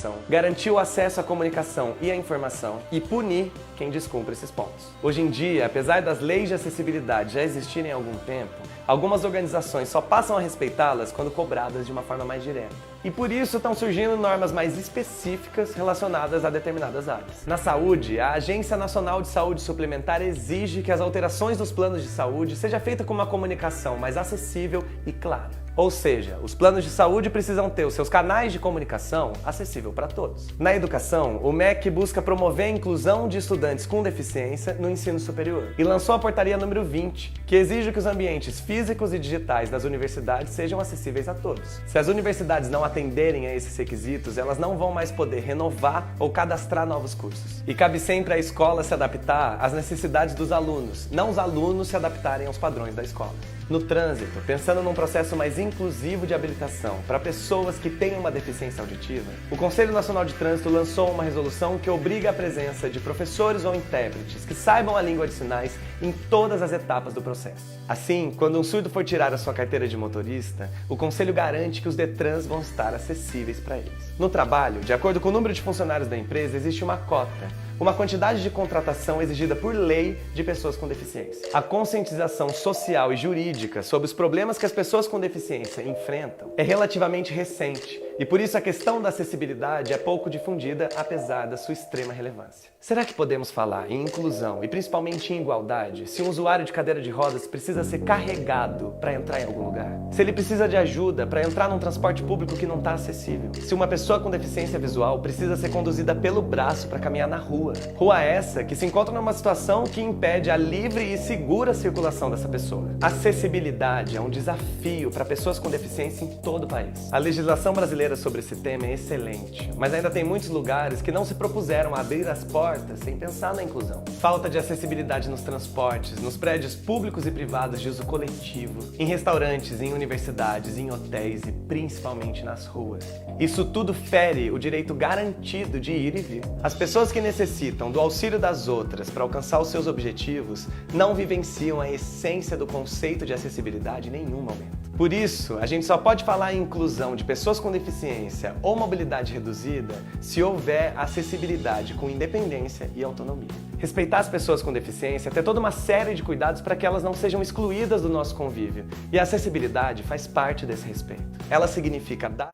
educação, garantir o acesso à comunicação e à informação e punir quem descumpre esses pontos. Hoje em dia, apesar das leis de acessibilidade já existirem há algum tempo, algumas organizações só passam a respeitá-las quando cobradas de uma forma mais direta. E por isso estão surgindo normas mais específicas relacionadas a determinadas áreas. Na saúde, a Agência Nacional de Saúde Suplementar exige que as alterações dos planos de saúde seja feita com uma comunicação mais acessível e clara. Ou seja, os planos de saúde precisam ter os seus canais de comunicação acessível para todos. Na educação, o MEC busca promover a inclusão de estudantes com deficiência no ensino superior e lançou a portaria número 20, que exige que os ambientes físicos e digitais das universidades sejam acessíveis a todos. Se as universidades não atenderem a esses requisitos, elas não vão mais poder renovar ou cadastrar novos cursos. E cabe sempre à escola se adaptar às necessidades dos alunos, não os alunos se adaptarem aos padrões da escola. No trânsito, pensando num processo mais inclusivo de habilitação para pessoas que têm uma deficiência auditiva, o Conselho Nacional de Trânsito lançou uma resolução que obriga a presença de professores ou intérpretes que saibam a língua de sinais em todas as etapas do processo. Assim, quando um surdo for tirar a sua carteira de motorista, o Conselho garante que os Detrans vão estar acessíveis para eles. No trabalho, de acordo com o número de funcionários da empresa, existe uma cota, uma quantidade de contratação exigida por lei de pessoas com deficiência. A conscientização social e jurídica sobre os problemas que as pessoas com deficiência enfrentam é relativamente recente e por isso a questão da acessibilidade é pouco difundida, apesar da sua extrema relevância. Será que podemos falar em inclusão e principalmente em igualdade se um usuário de cadeira de rodas precisa ser carregado para entrar em algum lugar? Se ele precisa de ajuda para entrar num transporte público que não está acessível? Se uma pessoa com deficiência visual precisa ser conduzida pelo braço para caminhar na rua? Rua essa que se encontra numa situação que impede a livre e segura circulação dessa pessoa. Acessibilidade é um desafio para pessoas com deficiência em todo o país. A legislação brasileira sobre esse tema é excelente, mas ainda tem muitos lugares que não se propuseram a abrir as portas sem pensar na inclusão. Falta de acessibilidade nos transportes, nos prédios públicos e privados de uso coletivo, em restaurantes, em universidades, em hotéis e principalmente nas ruas. Isso tudo fere o direito garantido de ir e vir. As pessoas que necessitam do auxílio das outras para alcançar os seus objetivos não vivenciam a essência do conceito de acessibilidade em nenhum momento. Por isso, a gente só pode falar em inclusão de pessoas com deficiência ou mobilidade reduzida se houver acessibilidade com independência e autonomia. Respeitar as pessoas com deficiência é ter toda uma série de cuidados para que elas não sejam excluídas do nosso convívio. E a acessibilidade faz parte desse respeito. Ela significa dar...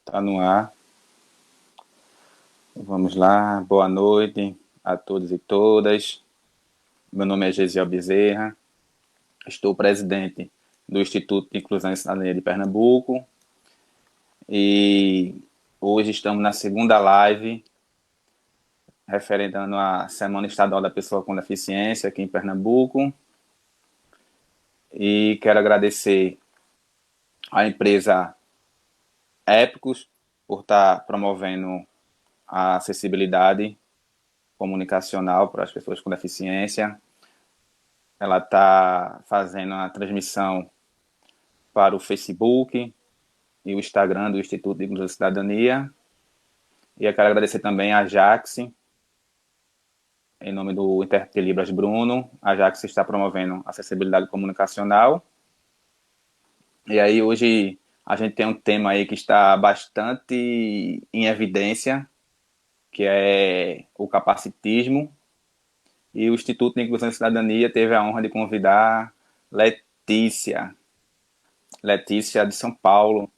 Tá no ar. Vamos lá. Boa noite a todos e todas. Meu nome é Gesiel Bezerra. Estou presidente do Instituto de Inclusão e Cidadania de Pernambuco. E hoje estamos na segunda live referendando a Semana Estadual da Pessoa com Deficiência aqui em Pernambuco. E quero agradecer à empresa Épicos por estar promovendo a acessibilidade comunicacional para as pessoas com deficiência. Ela está fazendo a transmissão para o Facebook e o Instagram do Instituto de Inclusão e Cidadania. E eu quero agradecer também a Jax, em nome do intérprete de Libras Bruno. A Jax está promovendo acessibilidade comunicacional. E aí hoje a gente tem um tema aí que está bastante em evidência, que é o capacitismo. E o Instituto de Inclusão e Cidadania teve a honra de convidar Letícia de São Paulo.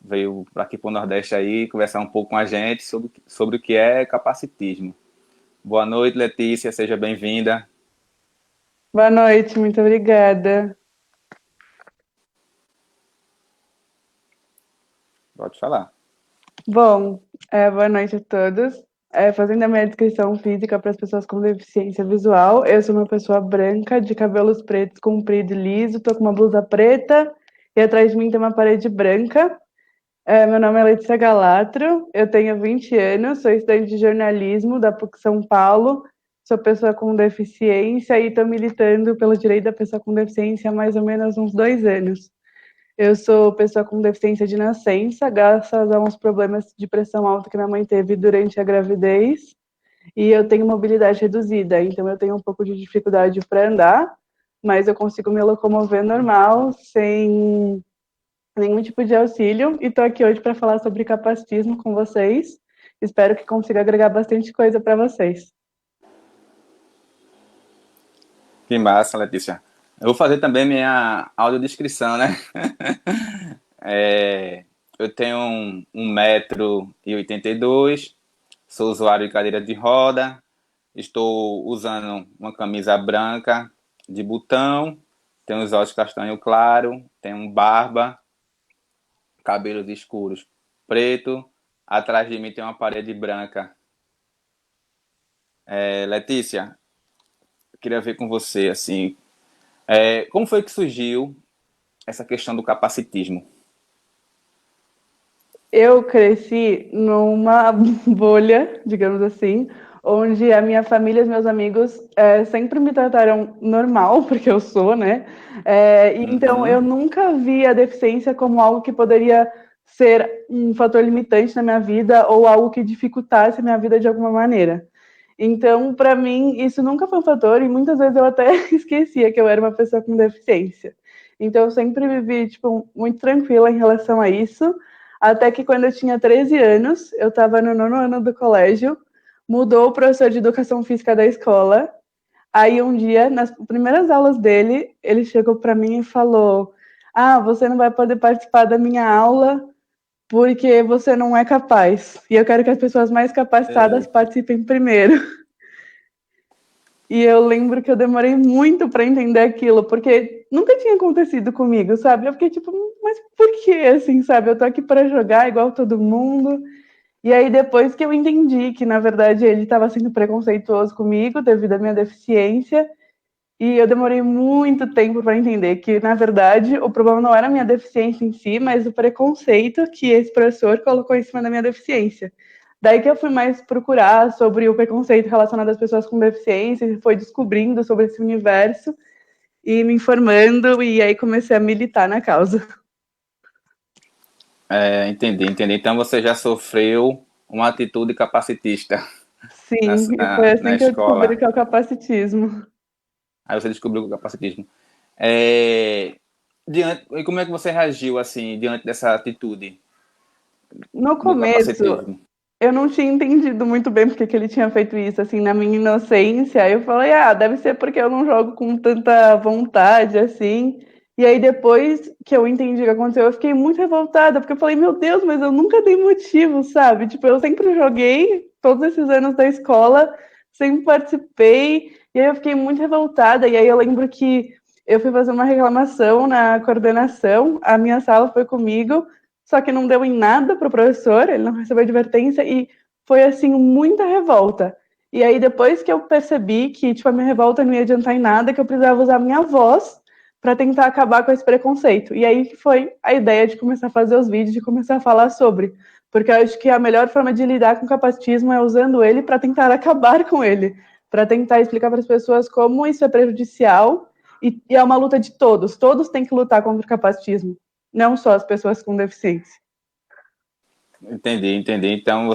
Veio aqui para o Nordeste aí conversar um pouco com a gente sobre o que é capacitismo. Boa noite, Letícia, seja bem-vinda. Boa noite, muito obrigada. Pode falar. Bom, boa noite a todos. Fazendo a minha descrição física para as pessoas com deficiência visual, eu sou uma pessoa branca, de cabelos pretos, comprido e liso, estou com uma blusa preta e atrás de mim tem uma parede branca. Meu nome é Letícia Galatro, eu tenho 20 anos, sou estudante de jornalismo da PUC São Paulo, sou pessoa com deficiência e estou militando pelo direito da pessoa com deficiência há mais ou menos uns 2 anos. Eu sou pessoa com deficiência de nascença, graças a uns problemas de pressão alta que minha mãe teve durante a gravidez, e eu tenho mobilidade reduzida, então eu tenho um pouco de dificuldade para andar, mas eu consigo me locomover normal, sem nenhum tipo de auxílio, e estou aqui hoje para falar sobre capacitismo com vocês. Espero que consiga agregar bastante coisa para vocês. Que massa, Letícia. Eu vou fazer também minha audiodescrição, né? Eu tenho 1,82 m, sou usuário de cadeira de roda, estou usando uma camisa branca de botão, tenho os olhos castanho claro, tenho barba, cabelos escuros preto, atrás de mim tem uma parede branca. Letícia, eu queria ver com você, assim, como foi que surgiu essa questão do capacitismo? Eu cresci numa bolha, digamos assim, onde a minha família e os meus amigos sempre me trataram normal, porque eu sou, né? Então, eu Uhum. nunca vi a deficiência como algo que poderia ser um fator limitante na minha vida ou algo que dificultasse a minha vida de alguma maneira. Então, para mim, isso nunca foi um fator e muitas vezes eu até esquecia que eu era uma pessoa com deficiência. Então, eu sempre vivi, tipo, muito tranquila em relação a isso. Até que quando eu tinha 13 anos, eu estava no 9º ano do colégio, mudou o professor de educação física da escola. Aí um dia, nas primeiras aulas dele, ele chegou para mim e falou: "Ah, você não vai poder participar da minha aula porque você não é capaz. E eu quero que as pessoas mais capacitadas Eita. participem primeiro." E eu lembro que eu demorei muito para entender aquilo, porque nunca tinha acontecido comigo, sabe? Eu fiquei tipo, mas por que assim, sabe? Eu tô aqui para jogar igual todo mundo. E aí depois que eu entendi que na verdade ele estava sendo preconceituoso comigo devido à minha deficiência, e eu demorei muito tempo para entender que na verdade o problema não era a minha deficiência em si, mas o preconceito que esse professor colocou em cima da minha deficiência. Daí que eu fui mais procurar sobre o preconceito relacionado às pessoas com deficiência, e foi descobrindo sobre esse universo e me informando, e aí comecei a militar na causa. Entendi. Então você já sofreu uma atitude capacitista na, Sim, e foi na, assim na que eu descobri escola. que é o capacitismo. Aí você descobriu o capacitismo. É, e como é que você reagiu assim diante dessa atitude No do começo, capacitismo? eu não tinha entendido muito bem porque que ele tinha feito isso, assim, na minha inocência. Eu falei, ah, deve ser porque eu não jogo com tanta vontade, assim. E aí, depois que eu entendi o que aconteceu, eu fiquei muito revoltada, porque eu falei, meu Deus, mas eu nunca dei motivo, sabe? Tipo, eu sempre joguei todos esses anos da escola, sempre participei, e aí eu fiquei muito revoltada. E aí eu lembro que eu fui fazer uma reclamação na coordenação, a minha sala foi comigo, só que não deu em nada pro professor, ele não recebeu advertência e foi assim muita revolta. E aí depois que eu percebi que tipo a minha revolta não ia adiantar em nada, que eu precisava usar a minha voz para tentar acabar com esse preconceito. E aí que foi a ideia de começar a fazer os vídeos, de começar a falar sobre, porque eu acho que a melhor forma de lidar com o capacitismo é usando ele para tentar acabar com ele, para tentar explicar para as pessoas como isso é prejudicial e é uma luta de todos. Todos têm que lutar contra o capacitismo, não só as pessoas com deficiência. Entendi. Então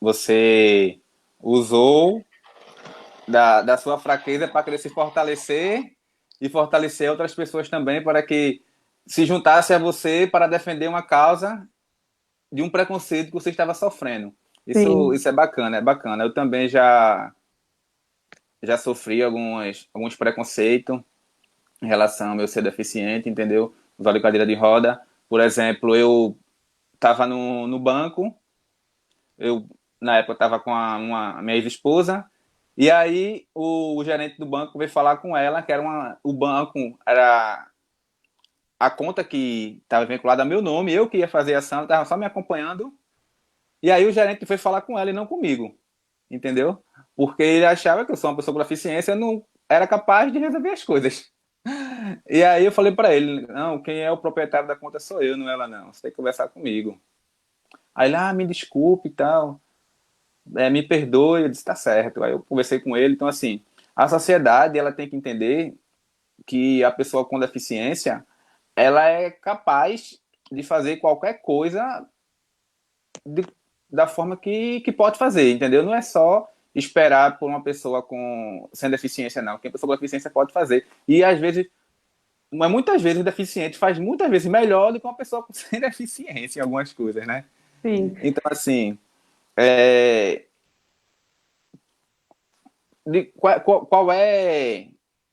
você usou da sua fraqueza para querer se fortalecer e fortalecer outras pessoas também para que se juntasse a você para defender uma causa de um preconceito que você estava sofrendo. Sim, Isso é bacana. Eu também já sofri alguns preconceitos em relação ao meu ser deficiente, entendeu? Usar cadeira de roda. Por exemplo, eu estava no banco, eu na época estava com uma minha ex-esposa, e aí o gerente do banco veio falar com ela que o banco era a conta que estava vinculada ao meu nome, eu que ia fazer a ação, estava só me acompanhando, e aí o gerente foi falar com ela e não comigo, entendeu? Porque ele achava que eu sou uma pessoa com deficiência, eu não era capaz de resolver as coisas. E aí eu falei para ele, não, quem é o proprietário da conta sou eu, não é ela não, você tem que conversar comigo. Aí ele, me desculpe e tal, me perdoe, eu disse, tá certo. Aí eu conversei com ele, então assim, a sociedade ela tem que entender que a pessoa com deficiência, ela é capaz de fazer qualquer coisa de, da forma que pode fazer, entendeu? Não é só esperar por uma pessoa sem deficiência, não. Que a pessoa com deficiência pode fazer. E às vezes, mas muitas vezes o deficiente faz muitas vezes melhor do que uma pessoa sem deficiência em algumas coisas, né? Sim. Então, assim, é, qual é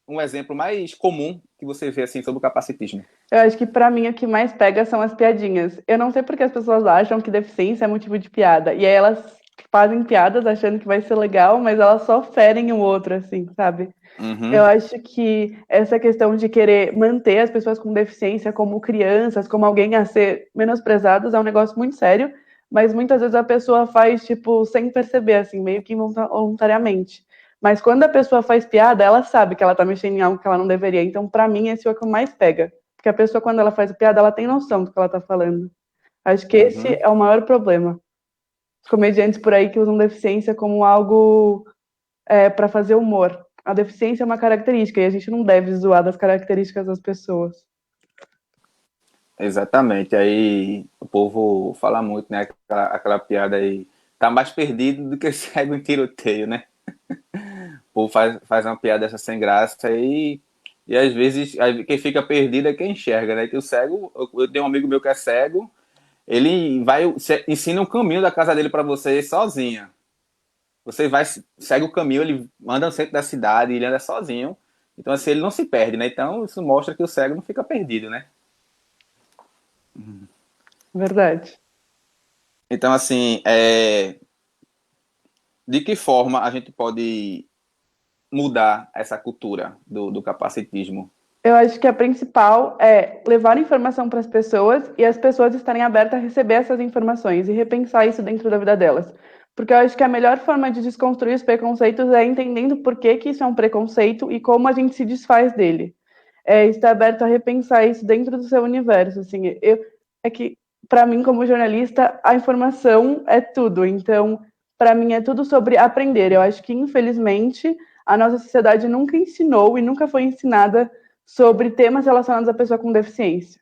um exemplo mais comum que você vê assim sobre o capacitismo? Eu acho que pra mim o que mais pega são as piadinhas. Eu não sei porque as pessoas acham que deficiência é motivo de piada. E aí elas fazem piadas achando que vai ser legal, mas elas só ferem o outro, assim, sabe? Eu Uhum, acho que essa questão de querer manter as pessoas com deficiência como crianças, como alguém a ser menosprezados, é um negócio muito sério, mas muitas vezes a pessoa faz, tipo, sem perceber, assim, meio que voluntariamente. Mas quando a pessoa faz piada, ela sabe que ela tá mexendo em algo que ela não deveria. Então, pra mim, esse é o que mais pega. Porque a pessoa, quando ela faz piada, ela tem noção do que ela tá falando. Acho que esse uhum. é o maior problema. Os comediantes por aí que usam deficiência como algo para fazer humor. A deficiência é uma característica e a gente não deve zoar das características das pessoas. Exatamente. Aí o povo fala muito, né? Aquela piada aí. Tá mais perdido do que cego em tiroteio, né? O povo faz uma piada dessa sem graça aí. E às vezes quem fica perdido é quem enxerga, né? Que o cego, eu tenho um amigo meu que é cego, ele ensina um caminho da casa dele para você sozinha. Você vai, segue o caminho, ele anda no centro da cidade, ele anda sozinho. Então, assim, ele não se perde, né? Então, isso mostra que o cego não fica perdido, né? Verdade. Então, assim, de que forma a gente pode mudar essa cultura do capacitismo? Eu acho que a principal é levar informação para as pessoas e as pessoas estarem abertas a receber essas informações e repensar isso dentro da vida delas. Porque eu acho que a melhor forma de desconstruir os preconceitos é entendendo por que que isso é um preconceito e como a gente se desfaz dele. É estar aberto a repensar isso dentro do seu universo. Assim, é que, para mim, como jornalista, a informação é tudo. Então, para mim, é tudo sobre aprender. Eu acho que, infelizmente, a nossa sociedade nunca ensinou e nunca foi ensinada sobre temas relacionados à pessoa com deficiência.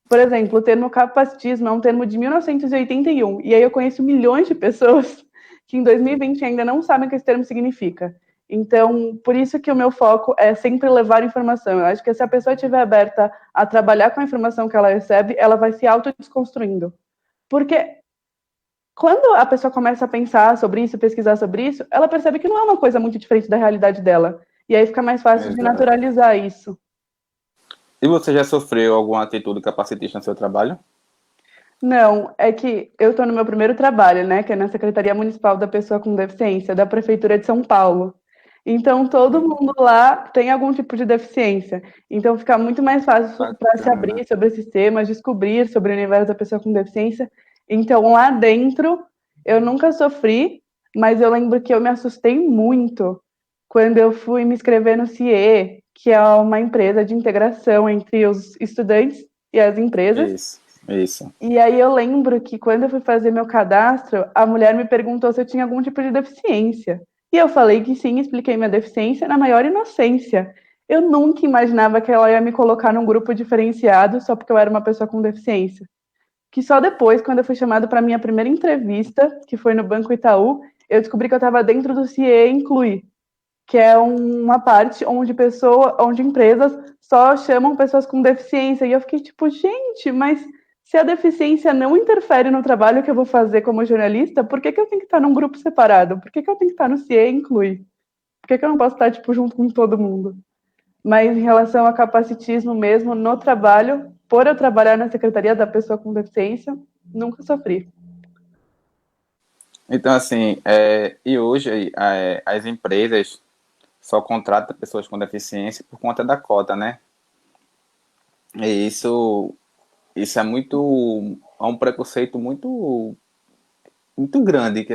Por exemplo, o termo capacitismo é um termo de 1981, e aí eu conheço milhões de pessoas que em 2020 ainda não sabem o que esse termo significa. Então, por isso que o meu foco é sempre levar informação. Eu acho que se a pessoa estiver aberta a trabalhar com a informação que ela recebe, ela vai se autodesconstruindo. Porque quando a pessoa começa a pensar sobre isso, pesquisar sobre isso, ela percebe que não é uma coisa muito diferente da realidade dela. E aí fica mais fácil de Exato. naturalizar isso. E você já sofreu alguma atitude capacitista no seu trabalho? Não, é que eu estou no meu primeiro trabalho, né, que é na Secretaria Municipal da Pessoa com Deficiência, da Prefeitura de São Paulo. Então, todo mundo lá tem algum tipo de deficiência. Então, fica muito mais fácil para se Bacana. abrir sobre esses temas, descobrir sobre o universo da pessoa com deficiência. Então, lá dentro, eu nunca sofri, mas eu lembro que eu me assustei muito quando eu fui me inscrever no CIE, que é uma empresa de integração entre os estudantes e as empresas. Isso, isso. E aí eu lembro que quando eu fui fazer meu cadastro, a mulher me perguntou se eu tinha algum tipo de deficiência. E eu falei que sim, expliquei minha deficiência na maior inocência. Eu nunca imaginava que ela ia me colocar num grupo diferenciado só porque eu era uma pessoa com deficiência. Que só depois, quando eu fui chamada para minha primeira entrevista, que foi no Banco Itaú, eu descobri que eu estava dentro do CIE Inclui, que é uma parte onde empresas só chamam pessoas com deficiência. E eu fiquei tipo, gente, mas se a deficiência não interfere no trabalho que eu vou fazer como jornalista, por que que eu tenho que estar num grupo separado? Por que que eu tenho que estar no CIE Inclui? Por que que eu não posso estar tipo junto com todo mundo? Mas em relação a capacitismo mesmo no trabalho, por eu trabalhar na Secretaria da Pessoa com Deficiência, nunca sofri. Então, assim, e hoje as empresas só contratam pessoas com deficiência por conta da cota, né? E isso é um preconceito muito grande que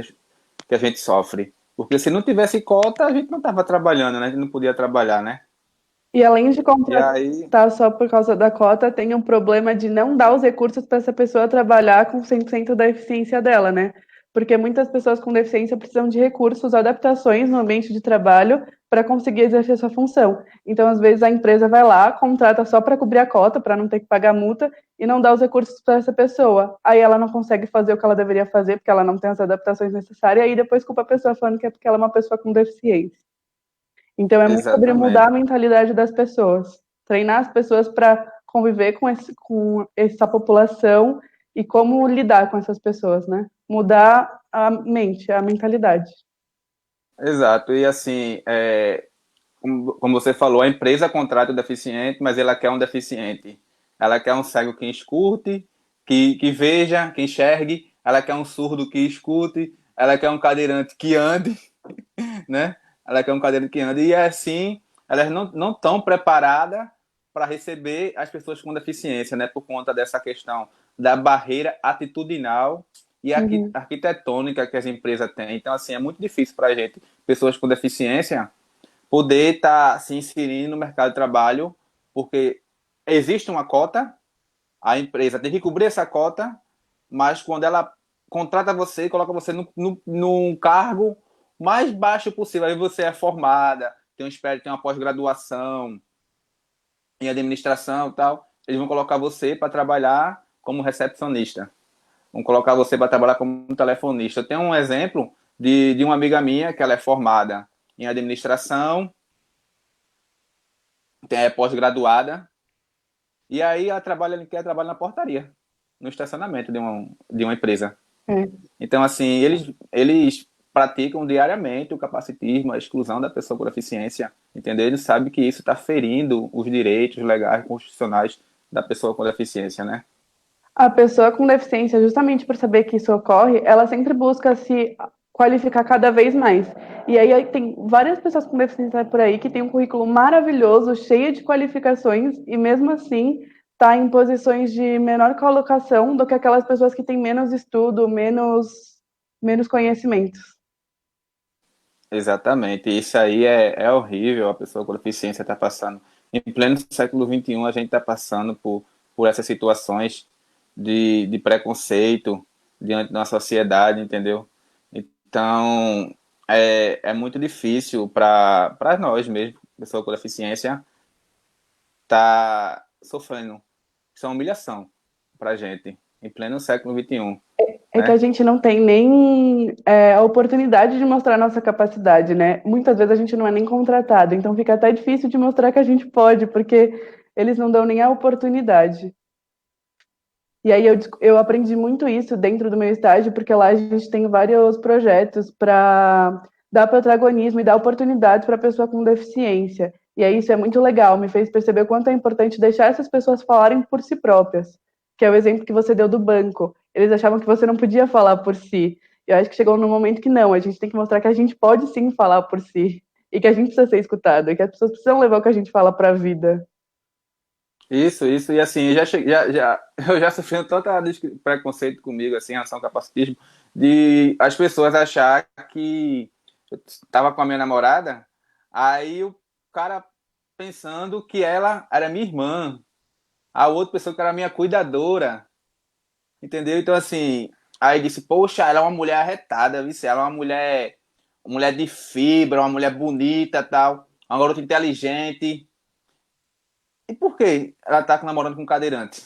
a gente sofre. Porque se não tivesse cota, a gente não estava trabalhando, né? A gente não podia trabalhar, né? E além de E aí, contratar só por causa da cota, tem um problema de não dar os recursos para essa pessoa trabalhar com 100% da eficiência dela, né? Porque muitas pessoas com deficiência precisam de recursos, adaptações no ambiente de trabalho para conseguir exercer sua função. Então, às vezes, a empresa vai lá, contrata só para cobrir a cota, para não ter que pagar multa, e não dá os recursos para essa pessoa. Aí ela não consegue fazer o que ela deveria fazer, porque ela não tem as adaptações necessárias, e aí depois culpa a pessoa falando que é porque ela é uma pessoa com deficiência. Então, é muito sobre mudar a Exatamente. mentalidade das pessoas. Treinar as pessoas para conviver com essa população e como lidar com essas pessoas, né? Mudar a mente, a mentalidade. Exato. E assim, como você falou, a empresa contrata o deficiente, mas ela quer um deficiente. Ela quer um cego que escute, que veja, que enxergue. Ela quer um surdo que escute. Ela quer um cadeirante que ande, né? Ela quer um cadeirante que ande. E assim, elas não estão preparadas para receber as pessoas com deficiência, né? Por conta dessa questão da barreira atitudinal e Uhum. arquitetônica que as empresas têm. Então, assim, é muito difícil para a gente, pessoas com deficiência, poder estar se inserindo no mercado de trabalho, porque existe uma cota, a empresa tem que cobrir essa cota, mas quando ela contrata você, coloca você num cargo mais baixo possível, aí você é formada, tem uma pós-graduação em administração e tal, eles vão colocar você para trabalhar como recepcionista, vão colocar você para trabalhar como telefonista. Eu tenho um exemplo de uma amiga minha que ela é formada em administração, é pós-graduada, e aí ela quer trabalhar na portaria, no estacionamento de uma empresa. É. Então, assim, eles praticam diariamente o capacitismo, a exclusão da pessoa com deficiência, entendeu? Eles sabem que isso está ferindo os direitos legais constitucionais da pessoa com deficiência, né? A pessoa com deficiência, justamente por saber que isso ocorre, ela sempre busca se qualificar cada vez mais. E aí tem várias pessoas com deficiência por aí que têm um currículo maravilhoso, cheio de qualificações, e mesmo assim está em posições de menor colocação do que aquelas pessoas que têm menos estudo, menos conhecimentos. Exatamente. Isso aí é horrível, a pessoa com deficiência está passando. Em pleno século XXI, a gente está passando por essas situações de preconceito diante da sociedade, entendeu? Então, é muito difícil para nós mesmo, pessoa com deficiência, tá sofrendo. Isso é uma humilhação para a gente, em pleno século XXI, É que a né? gente não tem nem a oportunidade de mostrar nossa capacidade, né? Muitas vezes a gente não é nem contratado, então fica até difícil de mostrar que a gente pode, porque eles não dão nem a oportunidade. E aí eu aprendi muito isso dentro do meu estágio, porque lá a gente tem vários projetos para dar protagonismo e dar oportunidades para a pessoa com deficiência. E aí isso é muito legal, me fez perceber o quanto é importante deixar essas pessoas falarem por si próprias, que é o exemplo que você deu do banco. Eles achavam que você não podia falar por si. Eu acho que chegou num momento que não, a gente tem que mostrar que a gente pode sim falar por si, e que a gente precisa ser escutado, e que as pessoas precisam levar o que a gente fala para a vida. Isso, e assim, eu já sofri tanto preconceito comigo, assim, em relação ao capacitismo, de as pessoas achar que eu estava com a minha namorada, aí o cara pensando que ela era minha irmã, a outra pessoa que era minha cuidadora, entendeu? Então, assim, aí disse, poxa, ela é uma mulher arretada, viu? Ela é uma mulher de fibra, uma mulher bonita, tal, uma garota inteligente. E por que ela tá namorando com um cadeirante?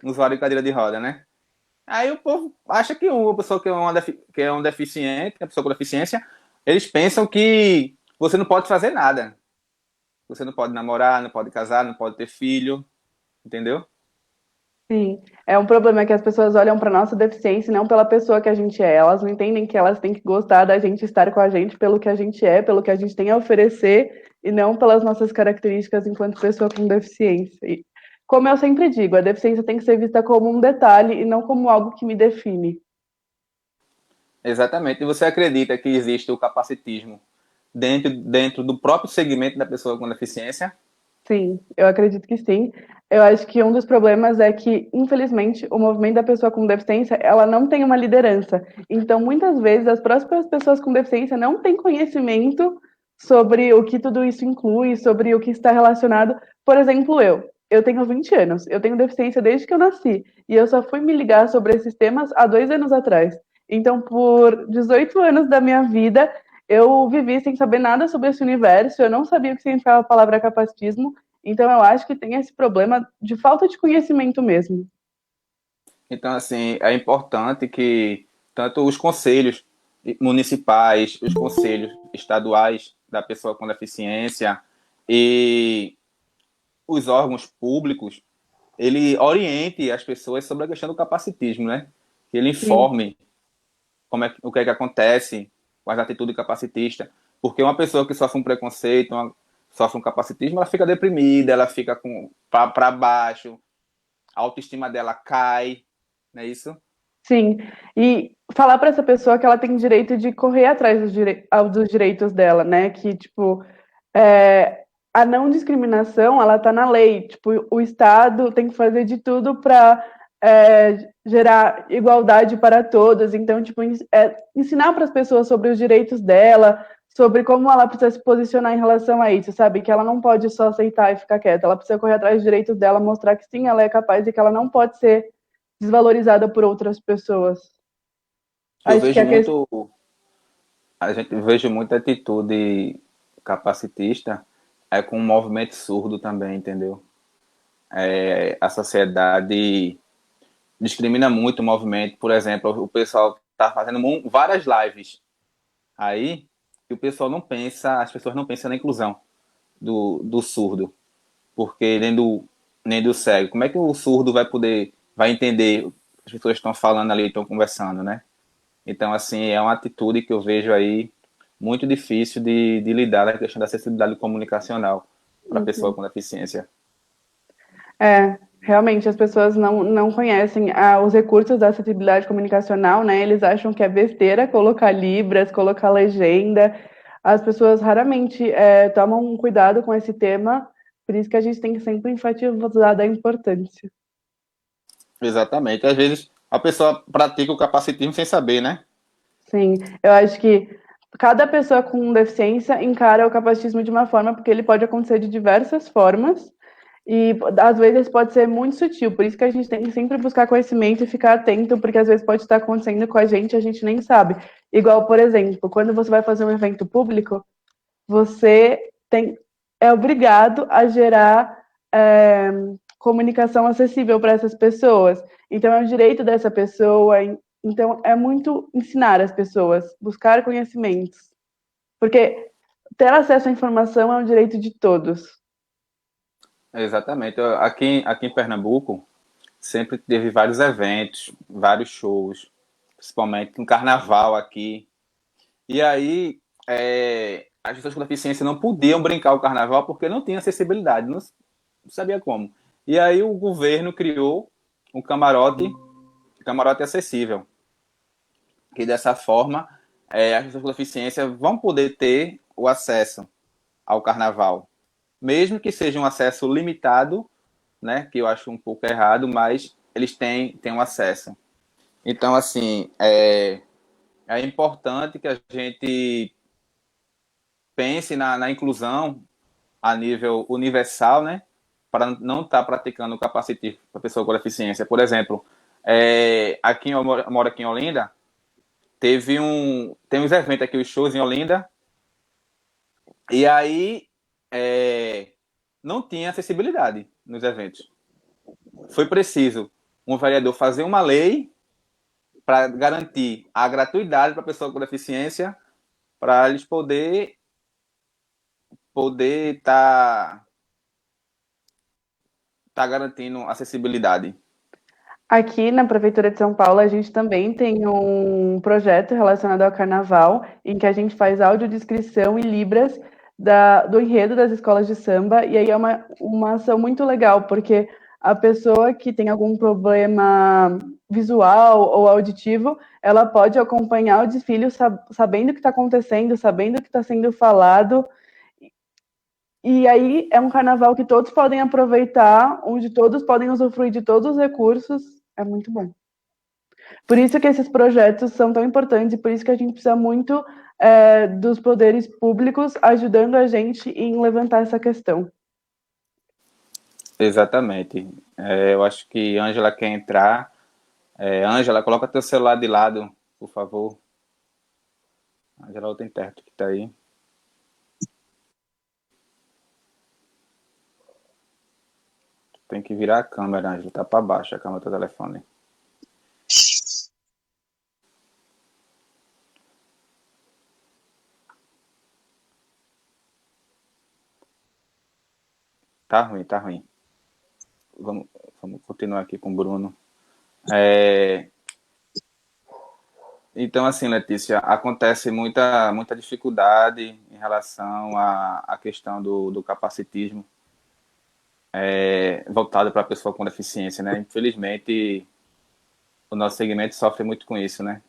Um usuário de cadeira de roda, né? Aí o povo acha que uma pessoa que é um deficiente, uma pessoa com deficiência, eles pensam que você não pode fazer nada. Você não pode namorar, não pode casar, não pode ter filho, entendeu? Sim, é um problema que as pessoas olham para nossa deficiência e não pela pessoa que a gente é. Elas não entendem que elas têm que gostar da gente, estar com a gente pelo que a gente é, pelo que a gente tem a oferecer e não pelas nossas características enquanto pessoa com deficiência. E, como eu sempre digo, a deficiência tem que ser vista como um detalhe e não como algo que me define. Exatamente. E você acredita que existe o capacitismo dentro do próprio segmento da pessoa com deficiência? Sim, eu acredito que sim. Eu acho que um dos problemas é que, infelizmente, o movimento da pessoa com deficiência, ela não tem uma liderança. Então, muitas vezes, as próprias pessoas com deficiência não têm conhecimento sobre o que tudo isso inclui, sobre o que está relacionado. Por exemplo, eu tenho 20 anos, eu tenho deficiência desde que eu nasci, e eu só fui me ligar sobre esses temas há 2 anos atrás. Então, por 18 anos da minha vida, eu vivi sem saber nada sobre esse universo, eu não sabia o que significava a palavra capacitismo, então eu acho que tem esse problema de falta de conhecimento mesmo. Então, assim, é importante que tanto os conselhos municipais, os conselhos estaduais da pessoa com deficiência e os órgãos públicos, ele oriente as pessoas sobre a questão do capacitismo, né? Que ele Sim, informe o que é que acontece com as atitudes capacitistas. Porque uma pessoa que sofre um preconceito, sofre um capacitismo, ela fica deprimida, ela fica para baixo, a autoestima dela cai, não é isso? sim. E falar para essa pessoa que ela tem direito de correr atrás dos direitos dela, né? Que, tipo, é, a não discriminação, ela tá na lei. Tipo, o Estado tem que fazer de tudo para gerar igualdade para todos. Então, tipo, ensinar para as pessoas sobre os direitos dela, sobre como ela precisa se posicionar em relação a isso, sabe? Que ela não pode só aceitar e ficar quieta. Ela precisa correr atrás dos direitos dela, mostrar que sim, ela é capaz e que ela não pode ser desvalorizada por outras pessoas. Eu Acho que vejo a questão. muito, a gente vejo muita atitude capacitista com um movimento surdo também, entendeu? A sociedade discrimina muito o movimento. Por exemplo, o pessoal está fazendo várias lives aí e o pessoal não pensa, as pessoas não pensam na inclusão do surdo, porque nem do cego. Como é que o surdo vai entender o que as pessoas estão falando ali, estão conversando, né? Então, assim, é uma atitude que eu vejo aí muito difícil de lidar na questão da acessibilidade comunicacional para a pessoa Uhum. com deficiência. Realmente as pessoas não conhecem os recursos da acessibilidade comunicacional, né? Eles acham que é besteira colocar libras, colocar legenda. As pessoas raramente tomam um cuidado com esse tema, por isso que a gente tem que sempre enfatizar a importância. Exatamente. Às vezes a pessoa pratica o capacitismo sem saber, né? Sim, eu acho que cada pessoa com deficiência encara o capacitismo de uma forma, porque ele pode acontecer de diversas formas. E às vezes pode ser muito sutil, por isso que a gente tem que sempre buscar conhecimento e ficar atento, porque às vezes pode estar acontecendo com a gente nem sabe. Igual, por exemplo, quando você vai fazer um evento público, você é obrigado a gerar comunicação acessível para essas pessoas. Então, é o direito dessa pessoa. Então, é muito ensinar as pessoas, buscar conhecimentos. Porque ter acesso à informação é um direito de todos. Exatamente. Aqui em Pernambuco sempre teve vários eventos, vários shows, principalmente no carnaval aqui. E aí as pessoas com deficiência não podiam brincar o carnaval porque não tinha acessibilidade, não sabia como. E aí o governo criou um camarote acessível, que dessa forma as pessoas com deficiência vão poder ter o acesso ao carnaval, mesmo que seja um acesso limitado, né, que eu acho um pouco errado, mas eles têm um acesso. Então, assim, é importante que a gente pense na inclusão a nível universal, né, para não estar praticando o capacitismo para pessoa com deficiência. Por exemplo, aqui eu moro aqui em Olinda, tem uns eventos aqui, os shows em Olinda, e aí não tinha acessibilidade nos eventos. Foi preciso um vereador fazer uma lei para garantir a gratuidade para a pessoa com deficiência, para eles poder tá garantindo acessibilidade. Aqui na Prefeitura de São Paulo, a gente também tem um projeto relacionado ao carnaval, em que a gente faz audiodescrição e libras do enredo das escolas de samba, e aí é uma ação muito legal, porque a pessoa que tem algum problema visual ou auditivo, ela pode acompanhar o desfile sabendo o que está acontecendo, sabendo o que está sendo falado, e aí é um carnaval que todos podem aproveitar, onde todos podem usufruir de todos os recursos, é muito bom. Por isso que esses projetos são tão importantes e por isso que a gente precisa muito dos poderes públicos ajudando a gente em levantar essa questão. Exatamente. Eu acho que Ângela quer entrar. Ângela, coloca teu celular de lado, por favor. A Geralda tem intérprete que tá aí. Tem que virar a câmera, Ângelo. Tá para baixo a câmera do telefone. Tá ruim, tá ruim. Vamos continuar aqui com o Bruno. Então, assim, Letícia, acontece muita dificuldade em relação à questão do capacitismo voltado para a pessoa com deficiência, né? Infelizmente, o nosso segmento sofre muito com isso, né?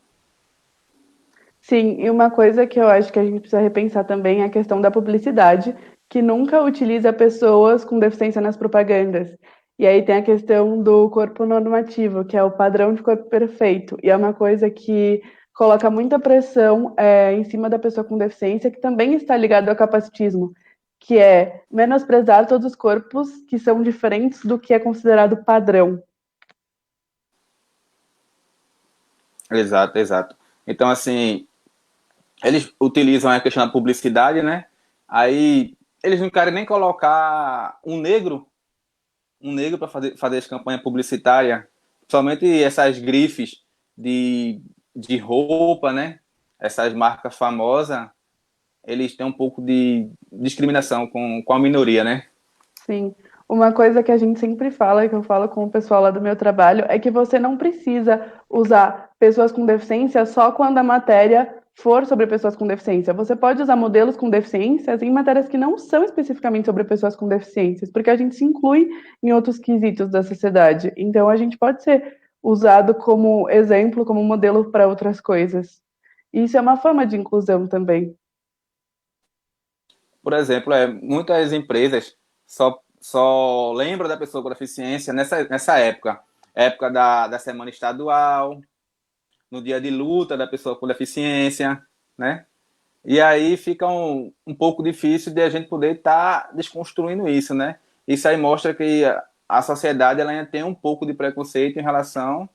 Sim, e uma coisa que eu acho que a gente precisa repensar também é a questão da publicidade, que nunca utiliza pessoas com deficiência nas propagandas. E aí tem a questão do corpo normativo, que é o padrão de corpo perfeito. E é uma coisa que coloca muita pressão em cima da pessoa com deficiência, que também está ligado ao capacitismo, que é menosprezar todos os corpos que são diferentes do que é considerado padrão. Exato, exato. Então, assim, eles utilizam a questão da publicidade, né? Aí eles não querem nem colocar um negro para fazer essa campanha publicitária, somente essas grifes de roupa, né? Essas marcas famosas, eles têm um pouco de discriminação com a minoria, né? Sim. Uma coisa que a gente sempre fala, e que eu falo com o pessoal lá do meu trabalho, é que você não precisa usar pessoas com deficiência só quando a matéria for sobre pessoas com deficiência. Você pode usar modelos com deficiências em matérias que não são especificamente sobre pessoas com deficiências, porque a gente se inclui em outros quesitos da sociedade. Então, a gente pode ser usado como exemplo, como modelo para outras coisas. E isso é uma forma de inclusão também. Por exemplo, muitas empresas só lembram da pessoa com deficiência nessa época. Época da semana estadual, no dia de luta da pessoa com deficiência, né? E aí fica um pouco difícil de a gente poder estar desconstruindo isso, né? Isso aí mostra que a sociedade ela ainda tem um pouco de preconceito em relação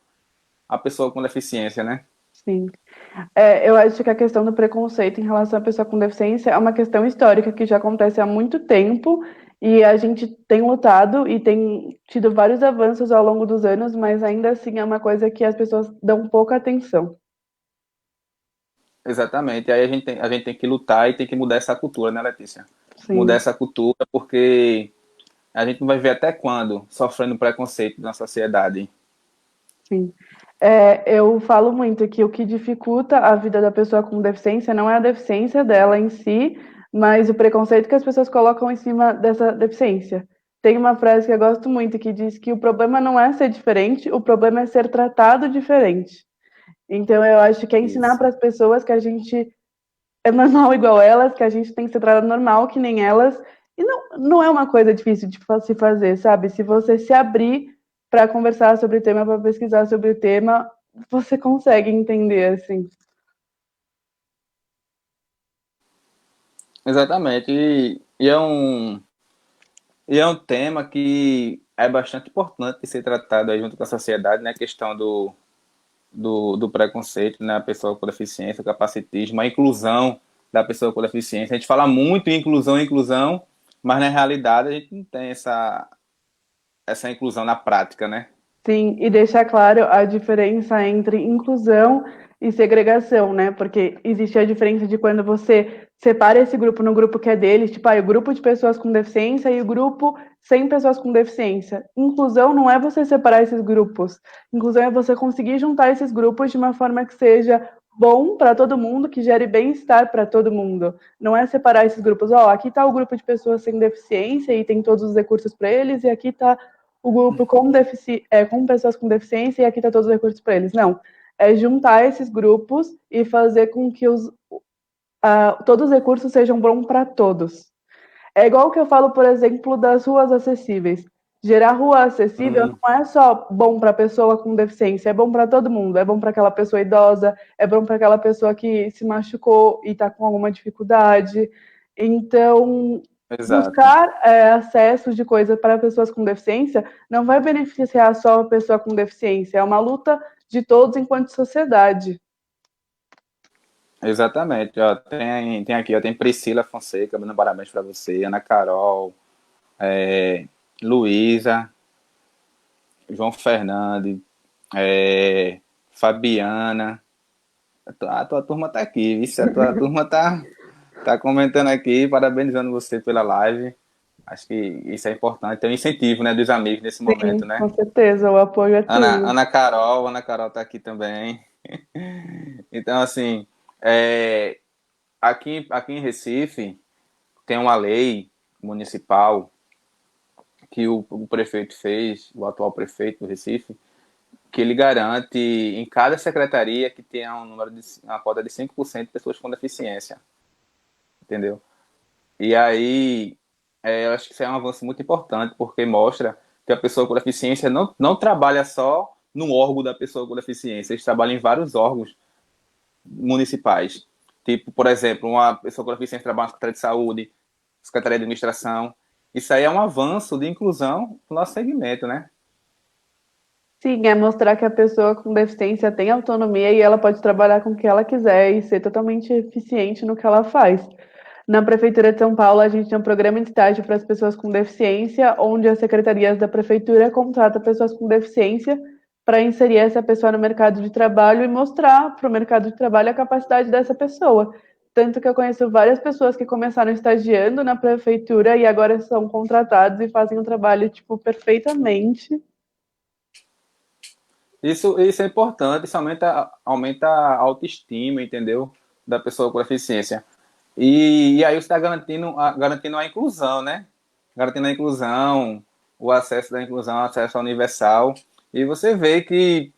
à pessoa com deficiência, né? Sim. Eu acho que a questão do preconceito em relação à pessoa com deficiência é uma questão histórica que já acontece há muito tempo e a gente tem lutado e tem tido vários avanços ao longo dos anos, mas ainda assim é uma coisa que as pessoas dão pouca atenção. Exatamente. Aí a gente tem que lutar e tem que mudar essa cultura, né, Letícia? Mudar Sim, essa cultura porque a gente não vai ver até quando sofrendo preconceito na sociedade. sim. Eu falo muito que o que dificulta a vida da pessoa com deficiência não é a deficiência dela em si, mas o preconceito que as pessoas colocam em cima dessa deficiência. Tem uma frase que eu gosto muito que diz que o problema não é ser diferente, o problema é ser tratado diferente. Então, eu acho que é ensinar Isso. para as pessoas que a gente é normal igual elas, que a gente tem que ser tratado normal que nem elas. E não é uma coisa difícil de se fazer, sabe? Se você se abrir para conversar sobre o tema, para pesquisar sobre o tema, você consegue entender, assim. Exatamente. E é um tema que é bastante importante de ser tratado aí junto com a sociedade, né? A questão do preconceito, né? A pessoa com deficiência, o capacitismo, a inclusão da pessoa com deficiência. A gente fala muito em inclusão, mas na realidade a gente não tem essa inclusão na prática, né? Sim, e deixar claro a diferença entre inclusão e segregação, né? Porque existe a diferença de quando você separa esse grupo no grupo que é deles, tipo, o grupo de pessoas com deficiência e o grupo sem pessoas com deficiência. Inclusão não é você separar esses grupos. Inclusão é você conseguir juntar esses grupos de uma forma que seja bom para todo mundo, que gere bem-estar para todo mundo. Não é separar esses grupos, aqui está o grupo de pessoas sem deficiência e tem todos os recursos para eles, e aqui está o grupo com pessoas com deficiência e aqui está todos os recursos para eles. Não. É juntar esses grupos e fazer com que todos os recursos sejam bons para todos. É igual que eu falo, por exemplo, das ruas acessíveis. Gerar rua acessível Hum, não é só bom para a pessoa com deficiência, é bom para todo mundo. É bom para aquela pessoa idosa, é bom para aquela pessoa que se machucou e está com alguma dificuldade. Então, exato. buscar acesso de coisas para pessoas com deficiência não vai beneficiar só a pessoa com deficiência, é uma luta de todos enquanto sociedade. Exatamente. Ó, tem aqui, ó, tem Priscila Fonseca, dando parabéns para você, Ana Carol, é, Luísa, João Fernandes, Fabiana. A tua turma tá aqui, viu? A tua turma tá comentando aqui, parabenizando você pela live. Acho que isso é importante. Tem um incentivo, né, dos amigos nesse momento, Sim, né? com certeza, o apoio é tudo. Ana Carol tá aqui também. Então, assim, é, aqui em Recife tem uma lei municipal que o prefeito fez, o atual prefeito do Recife, que ele garante em cada secretaria que tenha uma cota de 5% de pessoas com deficiência, entendeu? E aí, eu acho que isso é um avanço muito importante, porque mostra que a pessoa com deficiência não trabalha só no órgão da pessoa com deficiência, eles trabalham em vários órgãos municipais. Tipo, por exemplo, uma pessoa com deficiência trabalha na Secretaria de Saúde, Secretaria de Administração. Isso aí é um avanço de inclusão no nosso segmento, né? Sim, é mostrar que a pessoa com deficiência tem autonomia e ela pode trabalhar com o que ela quiser e ser totalmente eficiente no que ela faz. Na Prefeitura de São Paulo, a gente tem um programa de estágio para as pessoas com deficiência, onde as secretarias da Prefeitura contratam pessoas com deficiência para inserir essa pessoa no mercado de trabalho e mostrar para o mercado de trabalho a capacidade dessa pessoa. Tanto que eu conheço várias pessoas que começaram estagiando na Prefeitura e agora são contratados e fazem o trabalho, tipo, perfeitamente. Isso é importante, isso aumenta a autoestima, entendeu? Da pessoa com deficiência. E aí você está garantindo a inclusão, né? Garantindo a inclusão, o acesso da inclusão, o acesso universal. E você vê que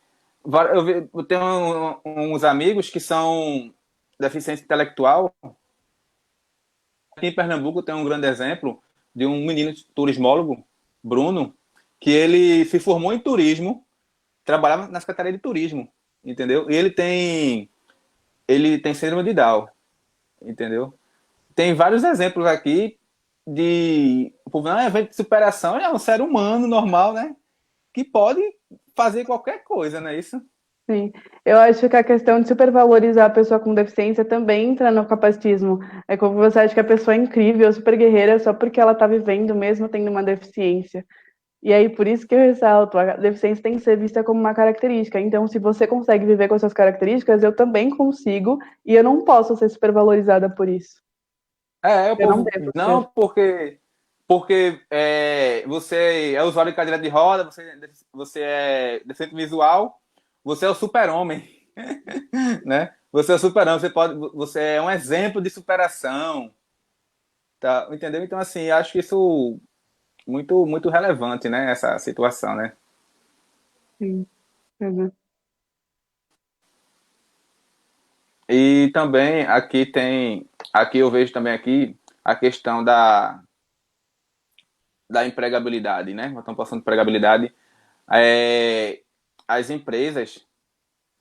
eu tenho uns amigos que são deficiência intelectual. Aqui em Pernambuco tem um grande exemplo de um menino turismólogo, Bruno, que ele se formou em turismo, trabalhava na Secretaria de Turismo, entendeu? E ele tem síndrome de Down, entendeu? Tem vários exemplos aqui de o povo não é evento de superação, é um ser humano normal, né? Que pode fazer qualquer coisa, não é isso? Sim, eu acho que a questão de supervalorizar a pessoa com deficiência também entra no capacitismo. É como você acha que a pessoa é incrível, super guerreira, só porque ela está vivendo mesmo tendo uma deficiência. E aí, por isso que eu ressalto, a deficiência tem que ser vista como uma característica. Então, se você consegue viver com essas características, eu também consigo, e eu não posso ser supervalorizada por isso. O Eu não povo devo não ser. porque você é usuário de cadeira de roda, você é deficiente visual, você é o super-homem, né? Você é o super-homem, você é um exemplo de superação, tá? Entendeu? Então assim, acho que isso muito relevante, né? Essa situação, né? Sim, uhum. E também aqui eu vejo também aqui a questão da empregabilidade, né? Nós estamos passando de empregabilidade. É, as empresas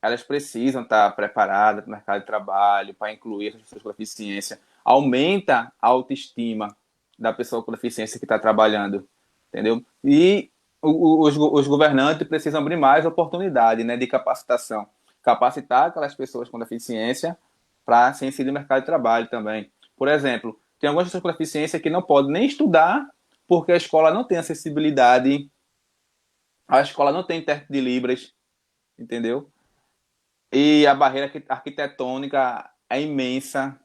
elas precisam estar preparadas para o mercado de trabalho, para incluir as pessoas com deficiência. Aumenta a autoestima da pessoa com deficiência que está trabalhando, entendeu? E os governantes precisam abrir mais oportunidade, né, de capacitação. Capacitar aquelas pessoas com deficiência para se inserir no mercado de trabalho também. Por exemplo, tem algumas pessoas com deficiência que não podem nem estudar porque a escola não tem acessibilidade, a escola não tem intérprete de Libras, entendeu? E a barreira arquitetônica é imensa.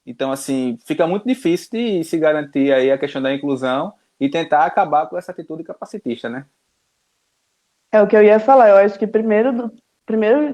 Então, assim, fica muito difícil de se garantir aí a questão da inclusão e tentar acabar com essa atitude capacitista, né? É o que eu ia falar. Eu acho que primeiro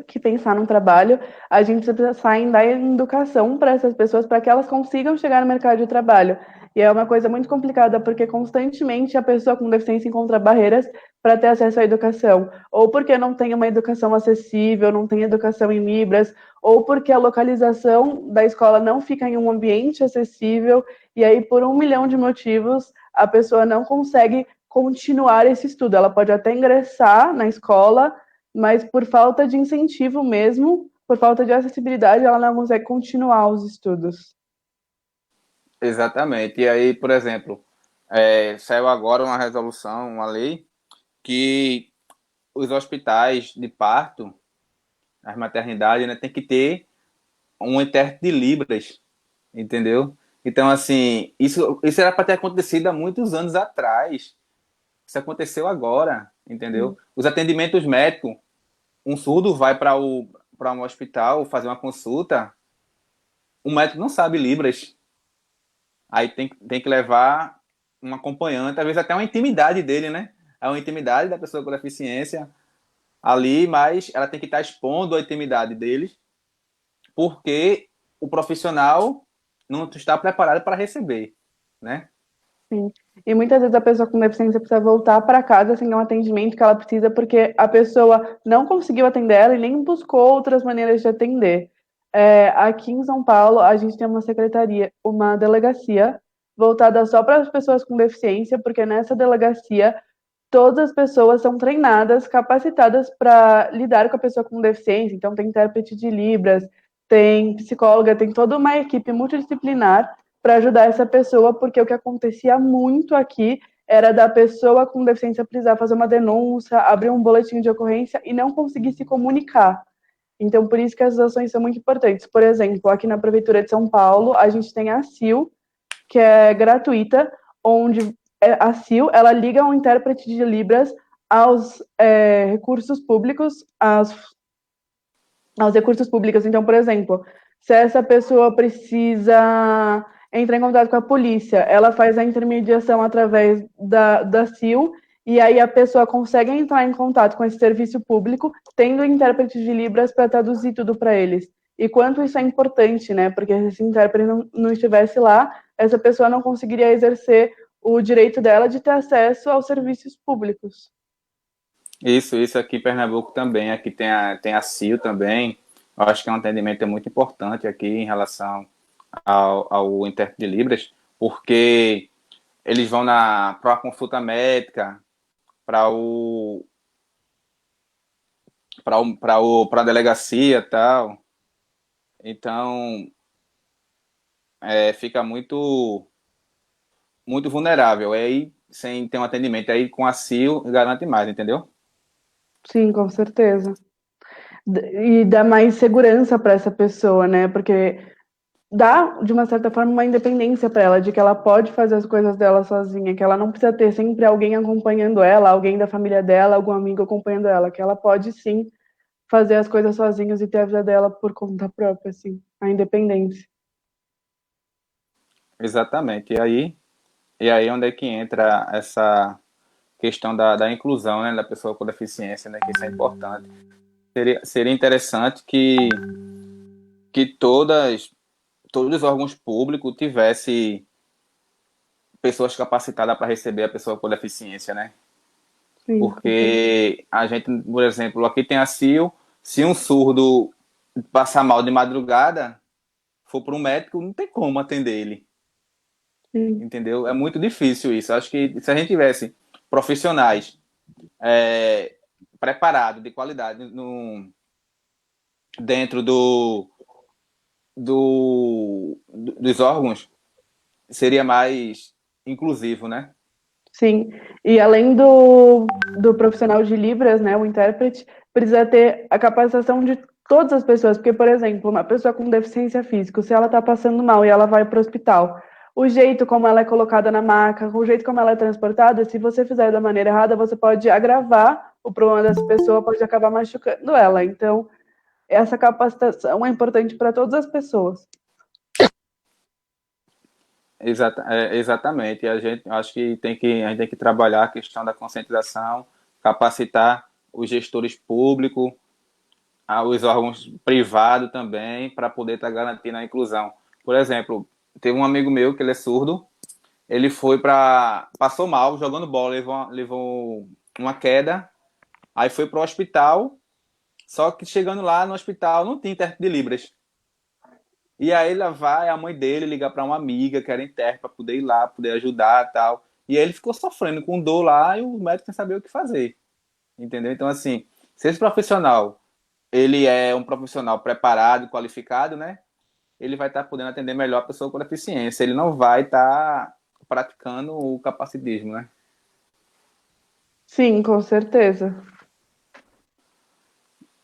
que pensar num trabalho, a gente precisa pensar em dar educação para essas pessoas para que elas consigam chegar no mercado de trabalho. E é uma coisa muito complicada porque constantemente a pessoa com deficiência encontra barreiras para ter acesso à educação, ou porque não tem uma educação acessível, não tem educação em Libras, ou porque a localização da escola não fica em um ambiente acessível, e aí por um milhão de motivos a pessoa não consegue continuar esse estudo. Ela pode até ingressar na escola, mas por falta de incentivo mesmo, por falta de acessibilidade, ela não consegue continuar os estudos. Exatamente. E aí, por exemplo, saiu agora uma resolução, uma lei, que os hospitais de parto, as maternidades, né, tem que ter um intérprete de Libras, entendeu? Então, assim, isso era para ter acontecido há muitos anos atrás. Isso aconteceu agora, entendeu? Os atendimentos médicos, um surdo vai para um hospital fazer uma consulta, o médico não sabe Libras. Aí tem que levar um acompanhante, às vezes até uma intimidade dele, né? É uma intimidade da pessoa com deficiência ali, mas ela tem que estar expondo a intimidade deles, porque o profissional não está preparado para receber, né? Sim. E muitas vezes a pessoa com deficiência precisa voltar para casa sem um atendimento que ela precisa, porque a pessoa não conseguiu atender ela e nem buscou outras maneiras de atender. Aqui em São Paulo, a gente tem uma secretaria, uma delegacia voltada só para as pessoas com deficiência, porque nessa delegacia todas as pessoas são treinadas, capacitadas para lidar com a pessoa com deficiência. Então, tem intérprete de Libras, tem psicóloga, tem toda uma equipe multidisciplinar para ajudar essa pessoa, porque o que acontecia muito aqui era da pessoa com deficiência precisar fazer uma denúncia, abrir um boletim de ocorrência e não conseguir se comunicar. Então, por isso que as ações são muito importantes. Por exemplo, aqui na Prefeitura de São Paulo, a gente tem a CIL, que é gratuita, onde a CIL ela liga um intérprete de Libras aos recursos públicos, aos recursos públicos. Então, por exemplo, se essa pessoa precisa entrar em contato com a polícia, ela faz a intermediação através da CIL, e aí a pessoa consegue entrar em contato com esse serviço público, tendo intérprete de Libras para traduzir tudo para eles. E quanto isso é importante, né? Porque se esse intérprete não estivesse lá, essa pessoa não conseguiria exercer o direito dela de ter acesso aos serviços públicos. Isso aqui em Pernambuco também. Aqui tem a CIO também. Eu acho que é um atendimento muito importante aqui em relação ao intérprete de Libras, porque eles vão para a consulta médica, para para a delegacia e tal. Então, fica muito vulnerável. Aí, sem ter um atendimento aí com a CIO, garante mais, entendeu? Sim, com certeza. E dá mais segurança para essa pessoa, né? Porque dá, de uma certa forma, uma independência para ela, de que ela pode fazer as coisas dela sozinha, que ela não precisa ter sempre alguém acompanhando ela, alguém da família dela, algum amigo acompanhando ela, que ela pode sim fazer as coisas sozinha e ter a vida dela por conta própria, assim, a independência. Exatamente. E aí onde é que entra essa questão da inclusão, né, da pessoa com deficiência, né, que isso é importante. Seria interessante que todos os órgãos públicos tivessem pessoas capacitadas para receber a pessoa com deficiência, né? Sim, com certeza. Porque a gente, por exemplo, aqui tem a CIO, se um surdo passar mal de madrugada, for para um médico, não tem como atender ele, Sim. entendeu? É muito difícil isso. Acho que se a gente tivesse profissionais preparados, de qualidade, dentro dos órgãos, seria mais inclusivo, né? Sim, e além do profissional de Libras, né, o intérprete, precisa ter a capacitação de todas as pessoas, porque, por exemplo, uma pessoa com deficiência física, se ela está passando mal e ela vai para o hospital, o jeito como ela é colocada na maca, o jeito como ela é transportada, se você fizer da maneira errada, você pode agravar o problema dessa pessoa, pode acabar machucando ela. Então, essa capacitação é importante para todas as pessoas. Exatamente. A gente acho que a gente tem que trabalhar a questão da conscientização, capacitar os gestores públicos, os órgãos privados também, para poder estar garantindo a inclusão. Por exemplo, teve um amigo meu que ele é surdo, ele passou mal jogando bola, levou uma queda, aí foi para o hospital, só que chegando lá no hospital não tinha intérprete de Libras. E aí lá vai a mãe dele ligar para uma amiga que era intérprete para poder ir lá, poder ajudar e tal. E aí ele ficou sofrendo com dor lá e o médico sem saber o que fazer. Entendeu? Então, assim, se esse profissional ele é um profissional preparado, qualificado, né? Ele vai estar podendo atender melhor a pessoa com deficiência. Ele não vai estar praticando o capacitismo, né? Sim, com certeza.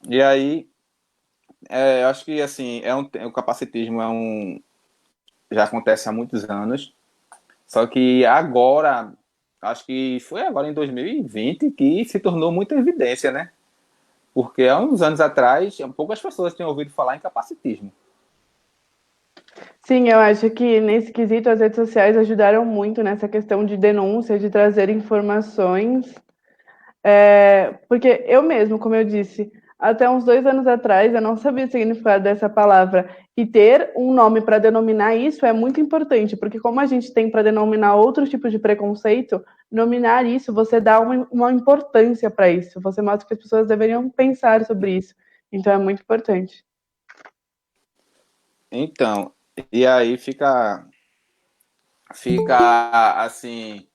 E aí, eu acho que assim, o capacitismo já acontece há muitos anos, só que agora, acho que foi agora em 2020 que se tornou muita evidência, né? Porque há uns anos atrás, poucas pessoas tinham ouvido falar em capacitismo. Sim, eu acho que nesse quesito as redes sociais ajudaram muito nessa questão de denúncia, de trazer informações. Porque eu mesmo, como eu disse, até uns 2 anos atrás eu não sabia o significado dessa palavra. E ter um nome para denominar isso é muito importante, porque como a gente tem para denominar outros tipos de preconceito, nominar isso, você dá uma importância para isso. Você mostra que as pessoas deveriam pensar sobre isso. Então é muito importante. Então, e aí fica assim,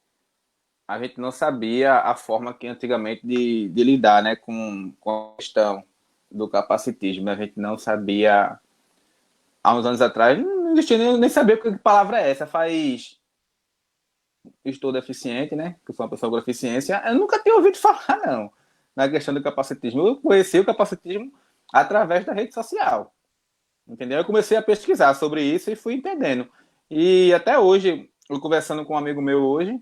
a gente não sabia a forma que antigamente de lidar, né, com a questão do capacitismo. A gente não sabia, há uns anos atrás, não existia nem sabia que palavra é essa. Faz, estou deficiente, né, que eu sou uma pessoa com deficiência, eu nunca tinha ouvido falar, não, na questão do capacitismo. Eu conheci o capacitismo através da rede social, entendeu? Eu comecei a pesquisar sobre isso e fui entendendo. E até hoje, eu conversando com um amigo meu hoje,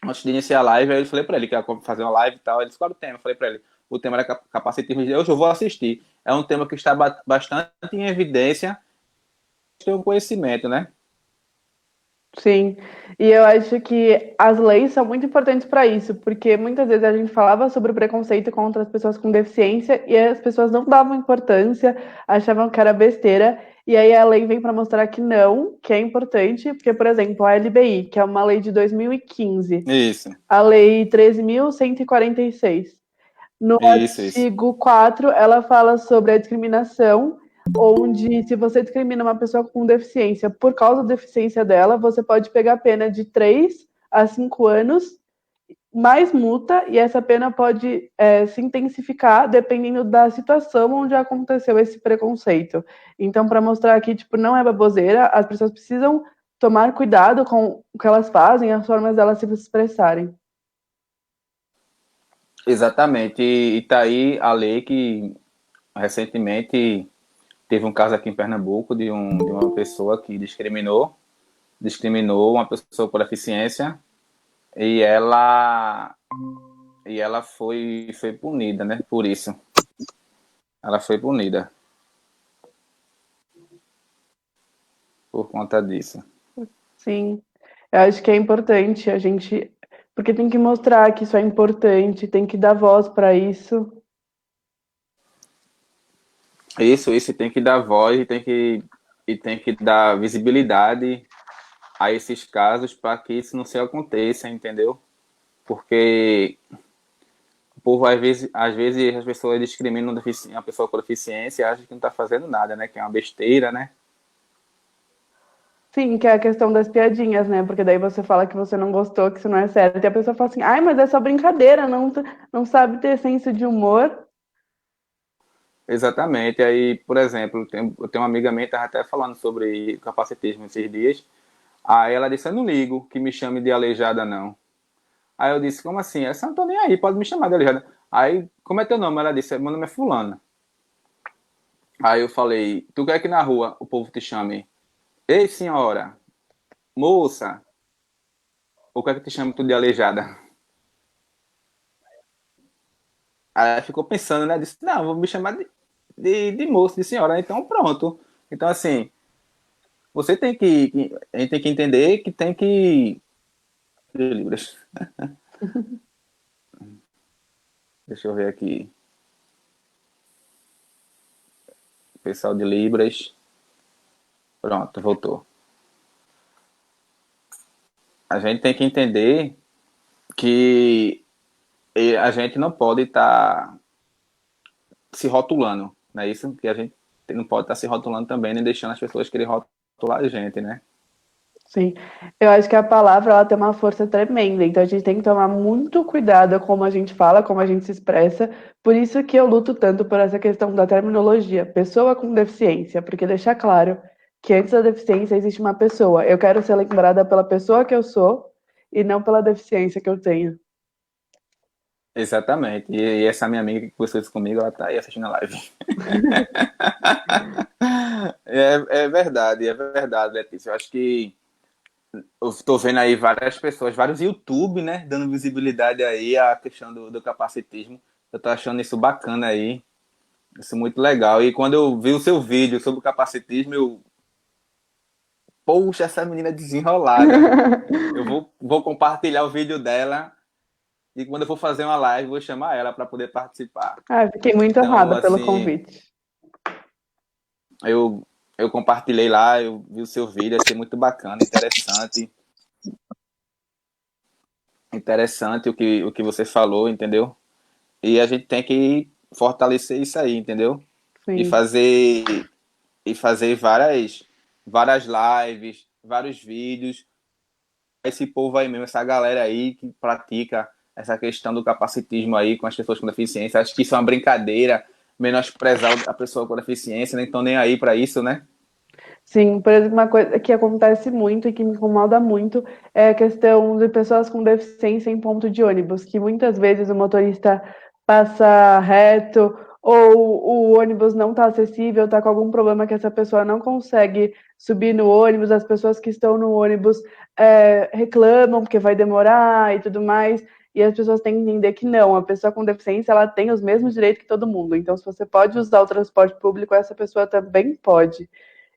antes de iniciar a live, aí eu falei pra ele que ia fazer uma live e tal. Ele disse: qual era o tema? Eu falei pra ele: o tema era capacitismo. Hoje eu vou assistir. É um tema que está bastante em evidência, tem um conhecimento, né? Sim, e eu acho que as leis são muito importantes para isso, porque muitas vezes a gente falava sobre o preconceito contra as pessoas com deficiência e as pessoas não davam importância, achavam que era besteira, e aí a lei vem para mostrar que não, que é importante, porque, por exemplo, a LBI, que é uma lei de 2015, Isso, a lei 13.146, no isso. artigo 4, ela fala sobre a discriminação, onde se você discrimina uma pessoa com deficiência por causa da deficiência dela, você pode pegar pena de 3 a 5 anos, mais multa, e essa pena pode se intensificar dependendo da situação onde aconteceu esse preconceito. Então, para mostrar que tipo, não é baboseira, as pessoas precisam tomar cuidado com o que elas fazem, as formas delas se expressarem. Exatamente. E tá aí a lei que recentemente teve um caso aqui em Pernambuco de uma pessoa que discriminou uma pessoa por deficiência e ela foi punida, né? Por isso. Ela foi punida por conta disso. Sim, eu acho que é importante a gente, porque tem que mostrar que isso é importante, tem que dar voz para isso. Isso tem que dar voz e tem que dar visibilidade a esses casos para que isso não se aconteça, entendeu? Porque o povo, às vezes as pessoas discriminam a pessoa com deficiência e acham que não está fazendo nada, né? Que é uma besteira, né? Sim, que é a questão das piadinhas, né? Porque daí você fala que você não gostou, que isso não é sério. E a pessoa fala assim, ai, mas é só brincadeira, não sabe ter senso de humor. Exatamente. Aí, por exemplo, eu tenho uma amiga minha que estava até falando sobre capacitismo esses dias. Aí ela disse: eu não ligo que me chame de aleijada, não. Aí eu disse: como assim? Essa não tô nem aí, pode me chamar de aleijada. Aí, como é teu nome? Ela disse: meu nome é Fulana. Aí eu falei: tu quer que na rua o povo te chame? Ei, senhora, moça, ou quer que te chame tu de aleijada? Aí ela ficou pensando, né? Disse: não, vou me chamar de moça, de senhora. Então pronto. Então, assim, você tem a gente tem que entender que tem que. Libras. Deixa eu ver aqui. Pessoal de Libras. Pronto, voltou. A gente tem que entender que a gente não pode estar se rotulando, não é isso? Que a gente não pode estar se rotulando também, nem deixando as pessoas querer rotular a gente, né? Sim, eu acho que a palavra ela tem uma força tremenda, então a gente tem que tomar muito cuidado como a gente fala, como a gente se expressa. Por isso que eu luto tanto por essa questão da terminologia, pessoa com deficiência, porque deixar claro que antes da deficiência existe uma pessoa. Eu quero ser lembrada pela pessoa que eu sou e não pela deficiência que eu tenho. Exatamente. E essa minha amiga que conversou isso comigo, ela tá aí assistindo a live. É verdade, Letícia. Eu acho que eu estou vendo aí várias pessoas, vários YouTube, né, dando visibilidade aí à questão do capacitismo. Eu tô achando isso bacana aí, isso muito legal. E quando eu vi o seu vídeo sobre o capacitismo, poxa, essa menina é desenrolada. Vou compartilhar o vídeo dela e quando eu for fazer uma live, vou chamar ela para poder participar. Ah, fiquei muito Então, honrada pelo assim, convite. eu, eu compartilhei lá, eu vi o seu vídeo, achei muito bacana, interessante. Interessante o que você falou, entendeu? E a gente tem que fortalecer isso aí, entendeu? E Sim. fazer várias lives, vários vídeos. Esse povo aí mesmo, essa galera aí que pratica essa questão do capacitismo aí com as pessoas com deficiência. Acho que isso é uma brincadeira, menosprezar a pessoa com deficiência, nem estão nem aí para isso, né? Sim, por exemplo, uma coisa que acontece muito e que me incomoda muito é a questão de pessoas com deficiência em ponto de ônibus, que muitas vezes o motorista passa reto ou o ônibus não está acessível, está com algum problema que essa pessoa não consegue subir no ônibus, as pessoas que estão no ônibus reclamam porque vai demorar e tudo mais, e as pessoas têm que entender que não, a pessoa com deficiência ela tem os mesmos direitos que todo mundo, então se você pode usar o transporte público, essa pessoa também pode.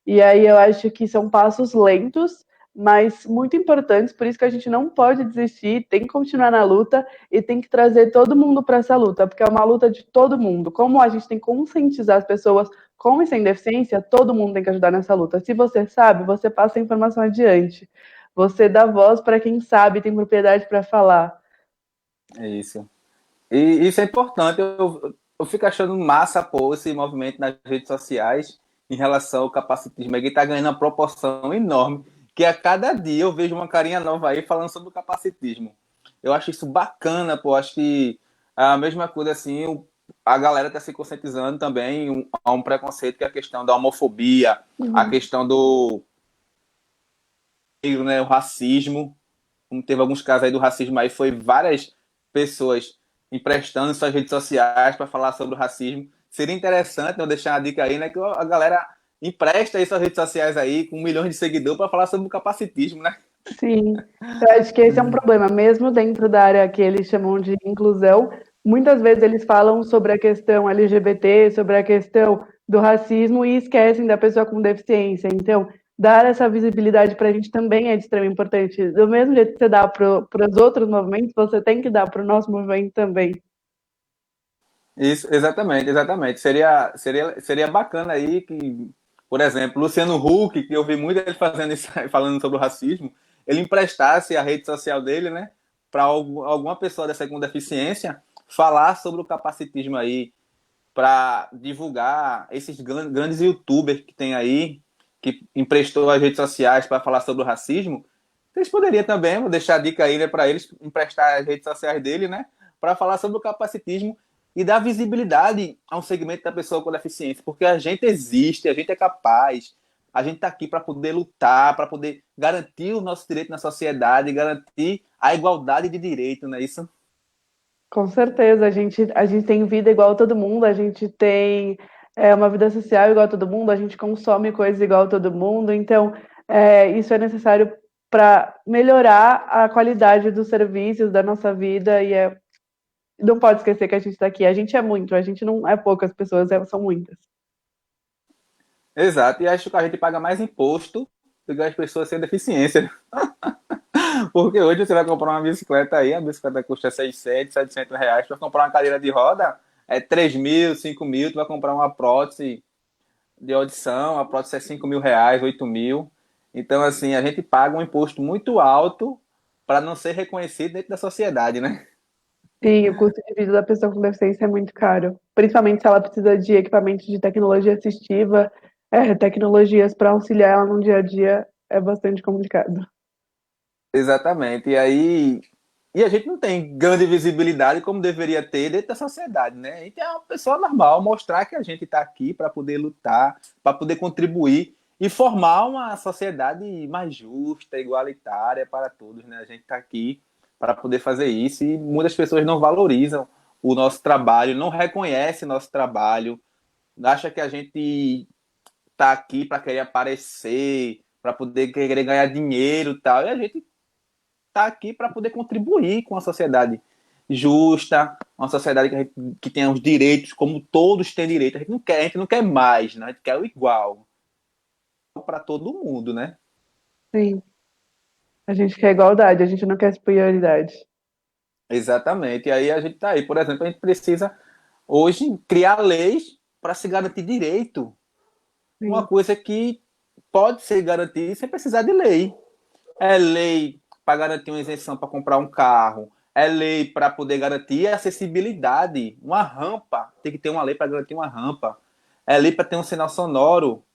E aí eu acho que são passos lentos, mas muito importantes, por isso que a gente não pode desistir, tem que continuar na luta e tem que trazer todo mundo para essa luta, porque é uma luta de todo mundo. Como a gente tem que conscientizar as pessoas com e sem deficiência, todo mundo tem que ajudar nessa luta. Se você sabe, você passa a informação adiante. Você dá voz para quem sabe, tem propriedade para falar. É isso. E isso é importante. Eu fico achando massa, pô, esse movimento nas redes sociais em relação ao capacitismo. Ele está ganhando uma proporção enorme, que a cada dia eu vejo uma carinha nova aí falando sobre o capacitismo. Eu acho isso bacana, pô. Acho que a mesma coisa assim, a galera está se conscientizando também a um preconceito que é a questão da homofobia, a Uhum. questão do, né, o racismo. Como teve alguns casos aí do racismo aí, foi várias pessoas emprestando suas redes sociais para falar sobre o racismo. Seria interessante, eu deixar uma dica aí, né, que a galera empresta aí suas redes sociais aí com milhões de seguidores para falar sobre o capacitismo, né? Sim, eu acho que esse é um problema, mesmo dentro da área que eles chamam de inclusão, muitas vezes eles falam sobre a questão LGBT, sobre a questão do racismo e esquecem da pessoa com deficiência. Então, dar essa visibilidade para a gente também é de extrema importância. Do mesmo jeito que você dá para os outros movimentos, você tem que dar para o nosso movimento também. Isso, exatamente, exatamente. Seria bacana aí que, por exemplo, Luciano Huck, que eu vi muito ele fazendo isso, falando sobre o racismo, ele emprestasse a rede social dele, né, para alguma pessoa dessa com deficiência falar sobre o capacitismo aí, para divulgar esses grandes youtubers que tem aí, que emprestou as redes sociais para falar sobre o racismo. Eles poderiam também, vou deixar a dica aí, né, para eles emprestar as redes sociais dele, né, para falar sobre o capacitismo e dar visibilidade a um segmento da pessoa com deficiência, porque a gente existe, a gente é capaz, a gente está aqui para poder lutar, para poder garantir o nosso direito na sociedade, garantir a igualdade de direito, não é isso? Com certeza, a gente tem vida igual a todo mundo, a gente tem uma vida social igual a todo mundo, a gente consome coisas igual a todo mundo, então isso é necessário para melhorar a qualidade dos serviços da nossa vida e não pode esquecer que a gente está aqui. A gente é muito, a gente não é poucas pessoas, são muitas. Exato, e acho que a gente paga mais imposto do que as pessoas sem deficiência. Porque hoje você vai comprar uma bicicleta aí, a bicicleta custa 600, 700 reais. Para comprar uma cadeira de roda, é 3 mil, 5 mil. Tu vai comprar uma prótese de audição, a prótese é 5 mil reais, 8 mil. Então, assim, a gente paga um imposto muito alto para não ser reconhecido dentro da sociedade, né? Sim, o custo de vida da pessoa com deficiência é muito caro, principalmente se ela precisa de equipamentos de tecnologia assistiva, tecnologias para auxiliar ela no dia a dia, é bastante complicado. Exatamente. E a gente não tem grande visibilidade como deveria ter dentro da sociedade, né? A gente é uma pessoa normal, mostrar que a gente está aqui para poder lutar, para poder contribuir e formar uma sociedade mais justa, igualitária para todos, né? A gente está aqui para poder fazer isso, e muitas pessoas não valorizam o nosso trabalho, não reconhecem nosso trabalho, acha que a gente tá aqui para querer aparecer, para poder querer ganhar dinheiro e tal, e a gente tá aqui para poder contribuir com a sociedade justa, uma sociedade que tenha os direitos como todos têm direito. A gente não quer mais, né? A gente quer o igual para todo mundo, né? Sim. A gente quer igualdade, a gente não quer superioridade. Exatamente. E aí a gente tá aí, por exemplo, a gente precisa hoje criar leis para se garantir direito. Uma Sim. coisa que pode ser garantida sem precisar de lei. É lei para garantir uma isenção para comprar um carro. É lei para poder garantir a acessibilidade. Uma rampa. Tem que ter uma lei para garantir uma rampa. É lei para ter um sinal sonoro.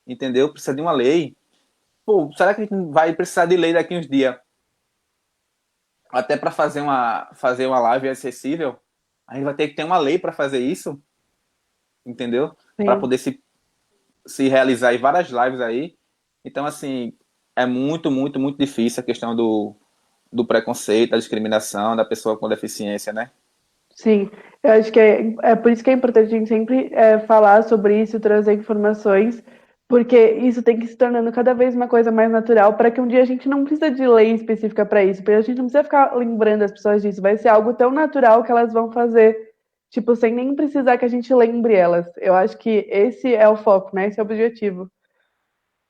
Entendeu? Precisa de uma lei. Pô, será que a gente vai precisar de lei daqui uns dias? Até para fazer uma live acessível? A gente vai ter que ter uma lei para fazer isso. Entendeu? Para Sim. poder se realizar em várias lives aí. Então, assim, é muito, muito, muito difícil a questão do preconceito, da discriminação da pessoa com deficiência, né? Sim, eu acho que é por isso que é importante a gente sempre falar sobre isso, trazer informações, porque isso tem que se tornando cada vez uma coisa mais natural, para que um dia a gente não precisa de lei específica para isso, porque a gente não precisa ficar lembrando as pessoas disso, vai ser algo tão natural que elas vão fazer, tipo, sem nem precisar que a gente lembre elas. Eu acho que esse é o foco, né? Esse é o objetivo.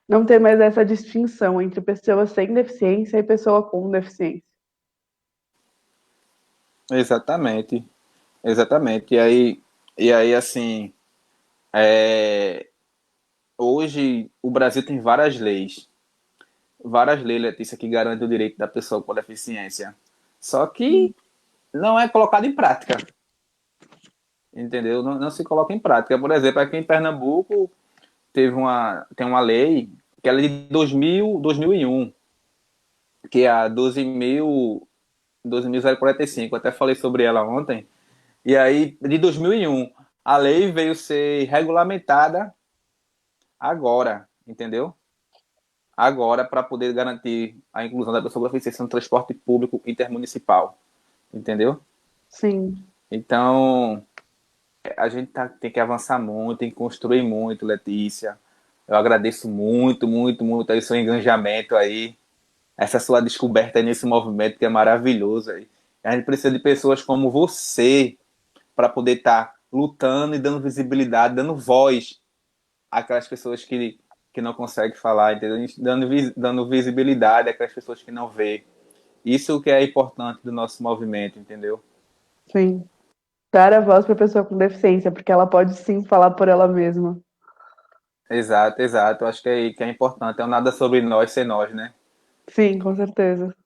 Não ter mais essa distinção entre pessoa sem deficiência e pessoa com deficiência. Exatamente, exatamente. E aí assim, é, hoje o Brasil tem várias leis, Letícia, que garantem o direito da pessoa com deficiência. Só que não é colocado em prática, entendeu? Não se coloca em prática. Por exemplo, aqui em Pernambuco tem uma lei que ela é de 2001, que é a 12.045. Eu até falei sobre ela ontem. E aí, de 2001, a lei veio ser regulamentada agora, entendeu? Agora, para poder garantir a inclusão da pessoa com deficiência no transporte público intermunicipal, entendeu? Sim, Então, a gente tem que avançar muito, tem que construir muito, Letícia. Eu agradeço muito, muito, muito aí o seu engajamento aí, essa sua descoberta aí nesse movimento que é maravilhoso aí. A gente precisa de pessoas como você para poder estar lutando e dando visibilidade, dando voz àquelas pessoas que não conseguem falar, entendeu? Dando visibilidade àquelas pessoas que não vê. Isso que é importante do nosso movimento, entendeu? sim. Dar a voz para a pessoa com deficiência, porque ela pode sim falar por ela mesma. Exato, exato. Eu acho que é importante. É um nada sobre nós sem nós, né? Sim, com certeza.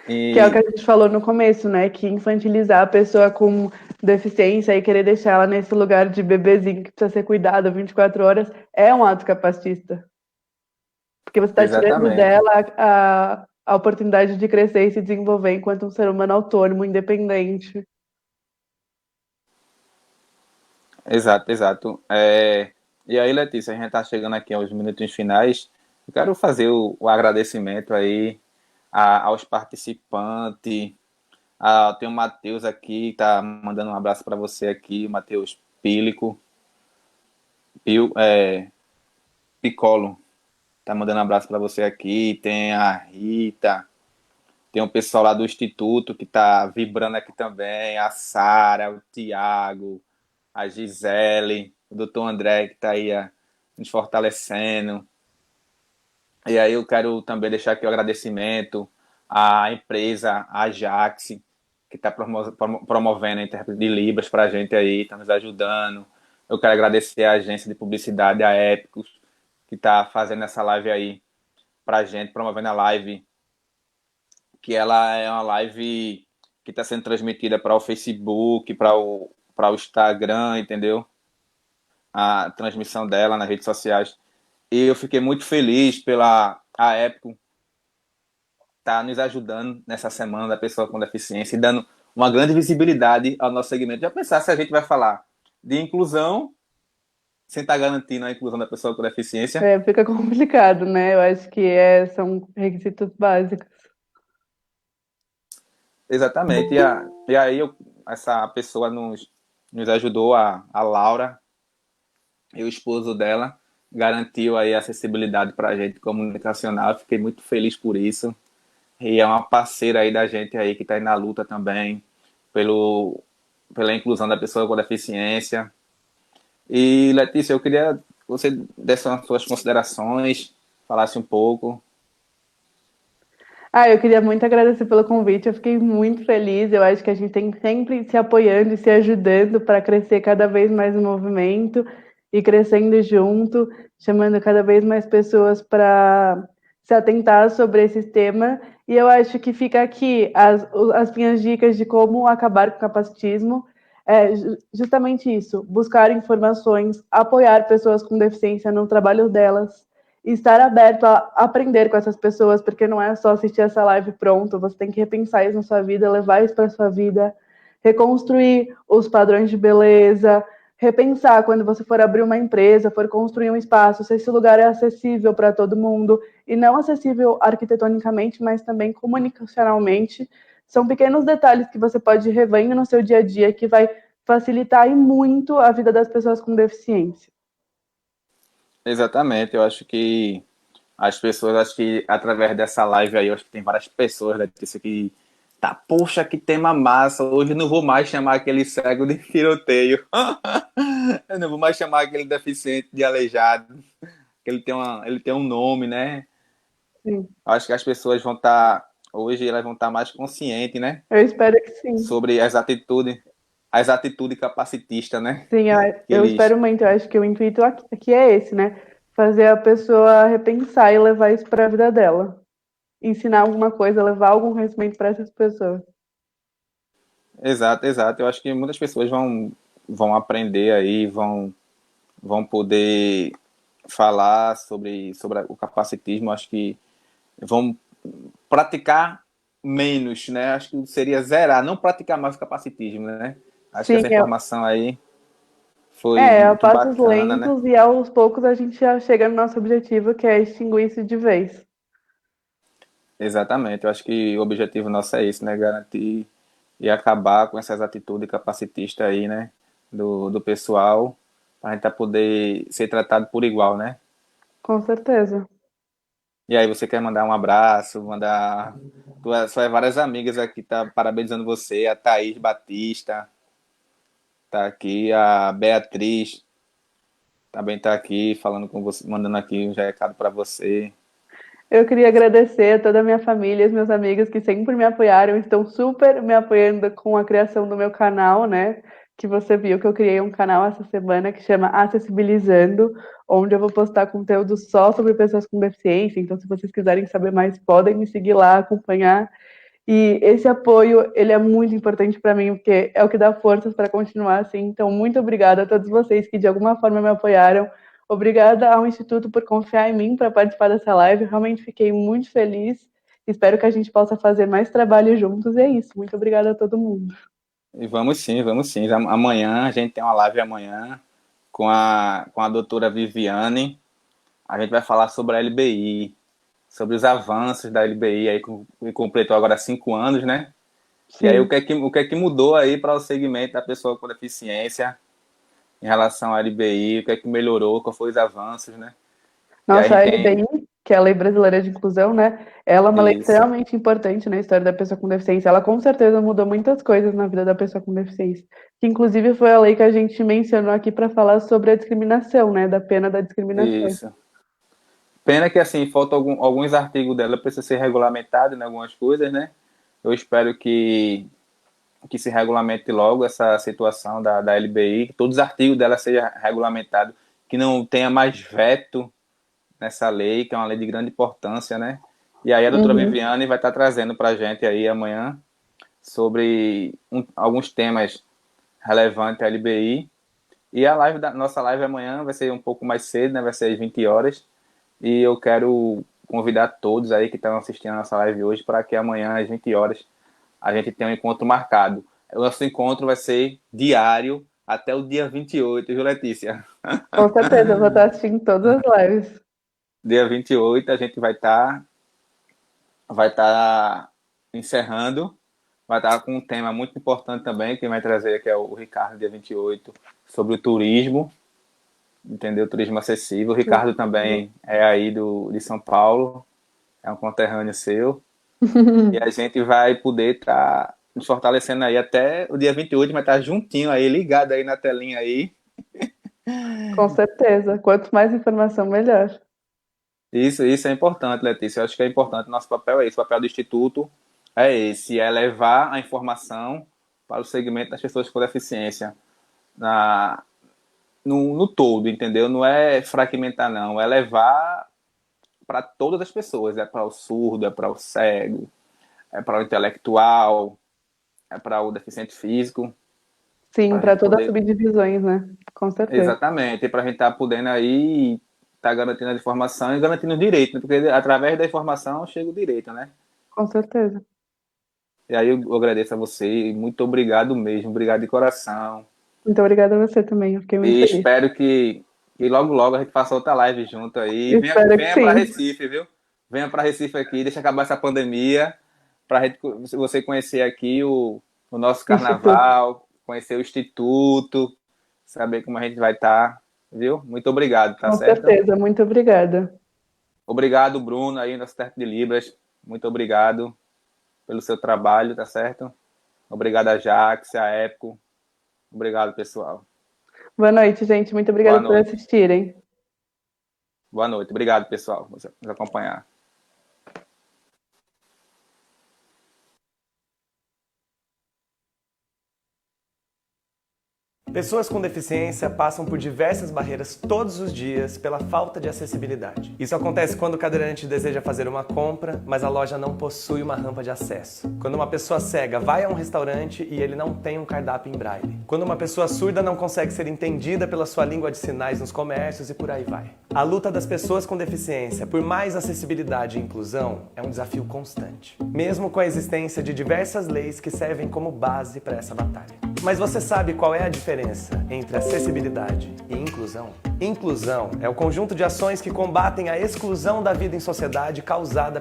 Que é o que a E gente falou no começo, né? Que infantilizar a pessoa com deficiência e querer deixar ela nesse lugar de bebezinho que precisa ser cuidado 24 horas é um ato capacitista. Porque você está tirando exatamente. dela a oportunidade de crescer e se desenvolver enquanto um ser humano autônomo, independente. Exato, exato. E aí, Letícia, a gente está chegando aqui aos minutos finais. Eu quero fazer o agradecimento aí aos participantes. Tem o Matheus aqui, tá mandando um abraço para você aqui, o Matheus Pílico, Piccolo, tá mandando um abraço para você aqui. Tem a Rita, tem o pessoal lá do Instituto que tá vibrando aqui também, a Sara, o Tiago, a Gisele, o doutor André que tá aí nos fortalecendo. E aí eu quero também deixar aqui o agradecimento à empresa, a Ajax, que está promovendo a intérprete de Libras para a gente aí, está nos ajudando. Eu quero agradecer à agência de publicidade, a Épicos, que está fazendo essa live aí para a gente, promovendo a live, que ela é uma live que está sendo transmitida para o Facebook, para o Instagram, entendeu? A transmissão dela nas redes sociais. E eu fiquei muito feliz pela a Épicos está nos ajudando nessa semana da pessoa com deficiência e dando uma grande visibilidade ao nosso segmento. Já pensar se a gente vai falar de inclusão sem estar garantindo a inclusão da pessoa com deficiência? É, fica complicado, né? Eu acho que são requisitos básicos. Exatamente. E aí essa pessoa nos ajudou, a Laura e o esposo dela, garantiu aí a acessibilidade para a gente comunicacional. Fiquei muito feliz por isso. E é uma parceira aí da gente aí que está aí na luta também pelo, pela inclusão da pessoa com deficiência. E, Letícia, eu queria que você desse as suas considerações, falasse um pouco. Eu queria muito agradecer pelo convite, eu fiquei muito feliz. Eu acho que a gente tem que sempre se apoiando e se ajudando para crescer cada vez mais o movimento e crescendo junto, chamando cada vez mais pessoas para se atentar sobre esse tema. E eu acho que fica aqui as minhas dicas de como acabar com o capacitismo. É justamente isso: buscar informações, apoiar pessoas com deficiência no trabalho delas e estar aberto a aprender com essas pessoas, porque não é só assistir essa live pronto, você tem que repensar isso na sua vida, levar isso para a sua vida, reconstruir os padrões de beleza, repensar quando você for abrir uma empresa, for construir um espaço, se esse lugar é acessível para todo mundo, e não acessível arquitetonicamente, mas também comunicacionalmente. São pequenos detalhes que você pode ir revendo no seu dia a dia que vai facilitar e muito a vida das pessoas com deficiência. Exatamente, eu acho que as pessoas, acho que através dessa live aí, eu acho que tem várias pessoas, Letícia, que tá, poxa, que tema massa, hoje eu não vou mais chamar aquele cego de tiroteio, eu não vou mais chamar aquele deficiente de aleijado, que ele tem um nome, né? Sim. Eu acho que as pessoas vão estar, hoje elas vão estar mais conscientes, né? Eu espero que sim. Sobre as atitudes capacitistas, né? Sim, Que eu eles, espero muito. Eu acho que o intuito aqui é esse, né? Fazer a pessoa repensar e levar isso para a vida dela. Ensinar alguma coisa, levar algum conhecimento para essas pessoas. exato, exato. Eu acho que muitas pessoas vão aprender aí, vão poder falar sobre o capacitismo. Acho que vão praticar menos, né? Acho que seria zerar, não praticar mais o capacitismo, né? Acho que Sim, essa informação aí foi a muito passos bacana, né? lentos e aos poucos a gente já chega no nosso objetivo, que é extinguir isso de vez. Exatamente. Eu acho que o objetivo nosso é isso, né? Garantir e acabar com essas atitudes capacitistas aí, né? Do pessoal, para a gente poder ser tratado por igual, né? Com certeza. E aí você quer mandar um abraço, mandar suas várias amigas aqui tá parabenizando você, a Thaís Batista tá aqui, a Beatriz também tá aqui falando com você, mandando aqui um recado para você. Eu queria agradecer a toda a minha família, os meus amigos que sempre me apoiaram, estão super me apoiando com a criação do meu canal, né? Que você viu que eu criei um canal essa semana que chama Acessibilizando, onde eu vou postar conteúdo só sobre pessoas com deficiência. Então, se vocês quiserem saber mais, podem me seguir lá, acompanhar. E esse apoio, ele é muito importante para mim, porque é o que dá forças para continuar assim. Então, muito obrigada a todos vocês que de alguma forma me apoiaram. Obrigada ao Instituto por confiar em mim para participar dessa live. Realmente fiquei muito feliz. Espero que a gente possa fazer mais trabalho juntos. E é isso. Muito obrigada a todo mundo. E vamos sim, vamos sim. Amanhã a gente tem uma live amanhã com a doutora Viviane. A gente vai falar sobre a LBI, sobre os avanços da LBI aí que completou agora 5 anos, né? E aí Sim. o que é que mudou aí para o segmento da pessoa com deficiência em relação à LBI, o que é que melhorou, quais foram os avanços, né? E aí a Nossa, gente a tem LBI, que é a Lei Brasileira de Inclusão, né? Ela é uma lei isso, extremamente importante na história da pessoa com deficiência. Ela com certeza mudou muitas coisas na vida da pessoa com deficiência. Que inclusive foi a lei que a gente mencionou aqui para falar sobre a discriminação, né? Da pena da discriminação. isso. Pena que assim, faltam alguns artigos dela para ser regulamentado em algumas coisas, né? Eu espero que se regulamente logo essa situação da LBI, que todos os artigos dela sejam regulamentados, que não tenha mais veto nessa lei, que é uma lei de grande importância, né? E aí a doutora Uhum. Viviane vai estar trazendo para a gente aí amanhã sobre alguns temas relevantes à LBI. E a nossa live amanhã vai ser um pouco mais cedo, né? Vai ser às 20 horas. E eu quero convidar todos aí que estão assistindo a nossa live hoje para que amanhã às 20 horas a gente tenha um encontro marcado. O nosso encontro vai ser diário até o dia 28, viu, Letícia? Com certeza, eu vou estar assistindo todas as lives. Dia 28 a gente vai estar encerrando vai estar com um tema muito importante também, que vai trazer, que é o Ricardo, dia 28, sobre o turismo, entendeu? Turismo acessível. O Ricardo também é aí de São Paulo, é um conterrâneo seu. E a gente vai poder estar nos fortalecendo aí até o dia 28, vai estar juntinho aí, ligado aí na telinha aí. Com certeza. Quanto mais informação, melhor. Isso é importante, Letícia. Eu acho que é importante. Nosso papel é esse. O papel do Instituto é esse, é levar a informação para o segmento das pessoas com deficiência no todo, entendeu? Não é fragmentar, não. É levar para todas as pessoas. É para o surdo, é para o cego, é para o intelectual, é para o deficiente físico. Sim, para todas as Poder... subdivisões, né? Com certeza. Exatamente. E para a gente estar podendo aí estar garantindo a informação e garantindo o direito, né? Porque através da informação chega o direito, né? Com certeza. E aí eu agradeço a você, muito obrigado mesmo, obrigado de coração. Muito obrigada a você também, eu fiquei muito E feliz. espero que logo logo a gente faça outra live junto aí. Espero que Venha sim. para Recife, viu? Venha para Recife aqui, deixa acabar essa pandemia, para você conhecer aqui o nosso carnaval, conhecer o Instituto, saber como a gente vai estar, viu? Muito obrigado, tá Com certo? certeza, muito obrigada. Obrigado, Bruno, aí, nosso Terto de Libras. Muito obrigado pelo seu trabalho, tá certo? Obrigado a Jax, a Épico. Obrigado, pessoal. Boa noite, gente. Muito obrigada por assistirem. Boa noite. Obrigado, pessoal, por nos acompanhar. Pessoas com deficiência passam por diversas barreiras todos os dias pela falta de acessibilidade. Isso acontece quando o cadeirante deseja fazer uma compra, mas a loja não possui uma rampa de acesso. Quando uma pessoa cega vai a um restaurante e ele não tem um cardápio em braille. Quando uma pessoa surda não consegue ser entendida pela sua língua de sinais nos comércios e por aí vai. A luta das pessoas com deficiência por mais acessibilidade e inclusão é um desafio constante, mesmo com a existência de diversas leis que servem como base para essa batalha. Mas você sabe qual é a diferença entre acessibilidade e inclusão? Inclusão é o conjunto de ações que combatem a exclusão da vida em sociedade causada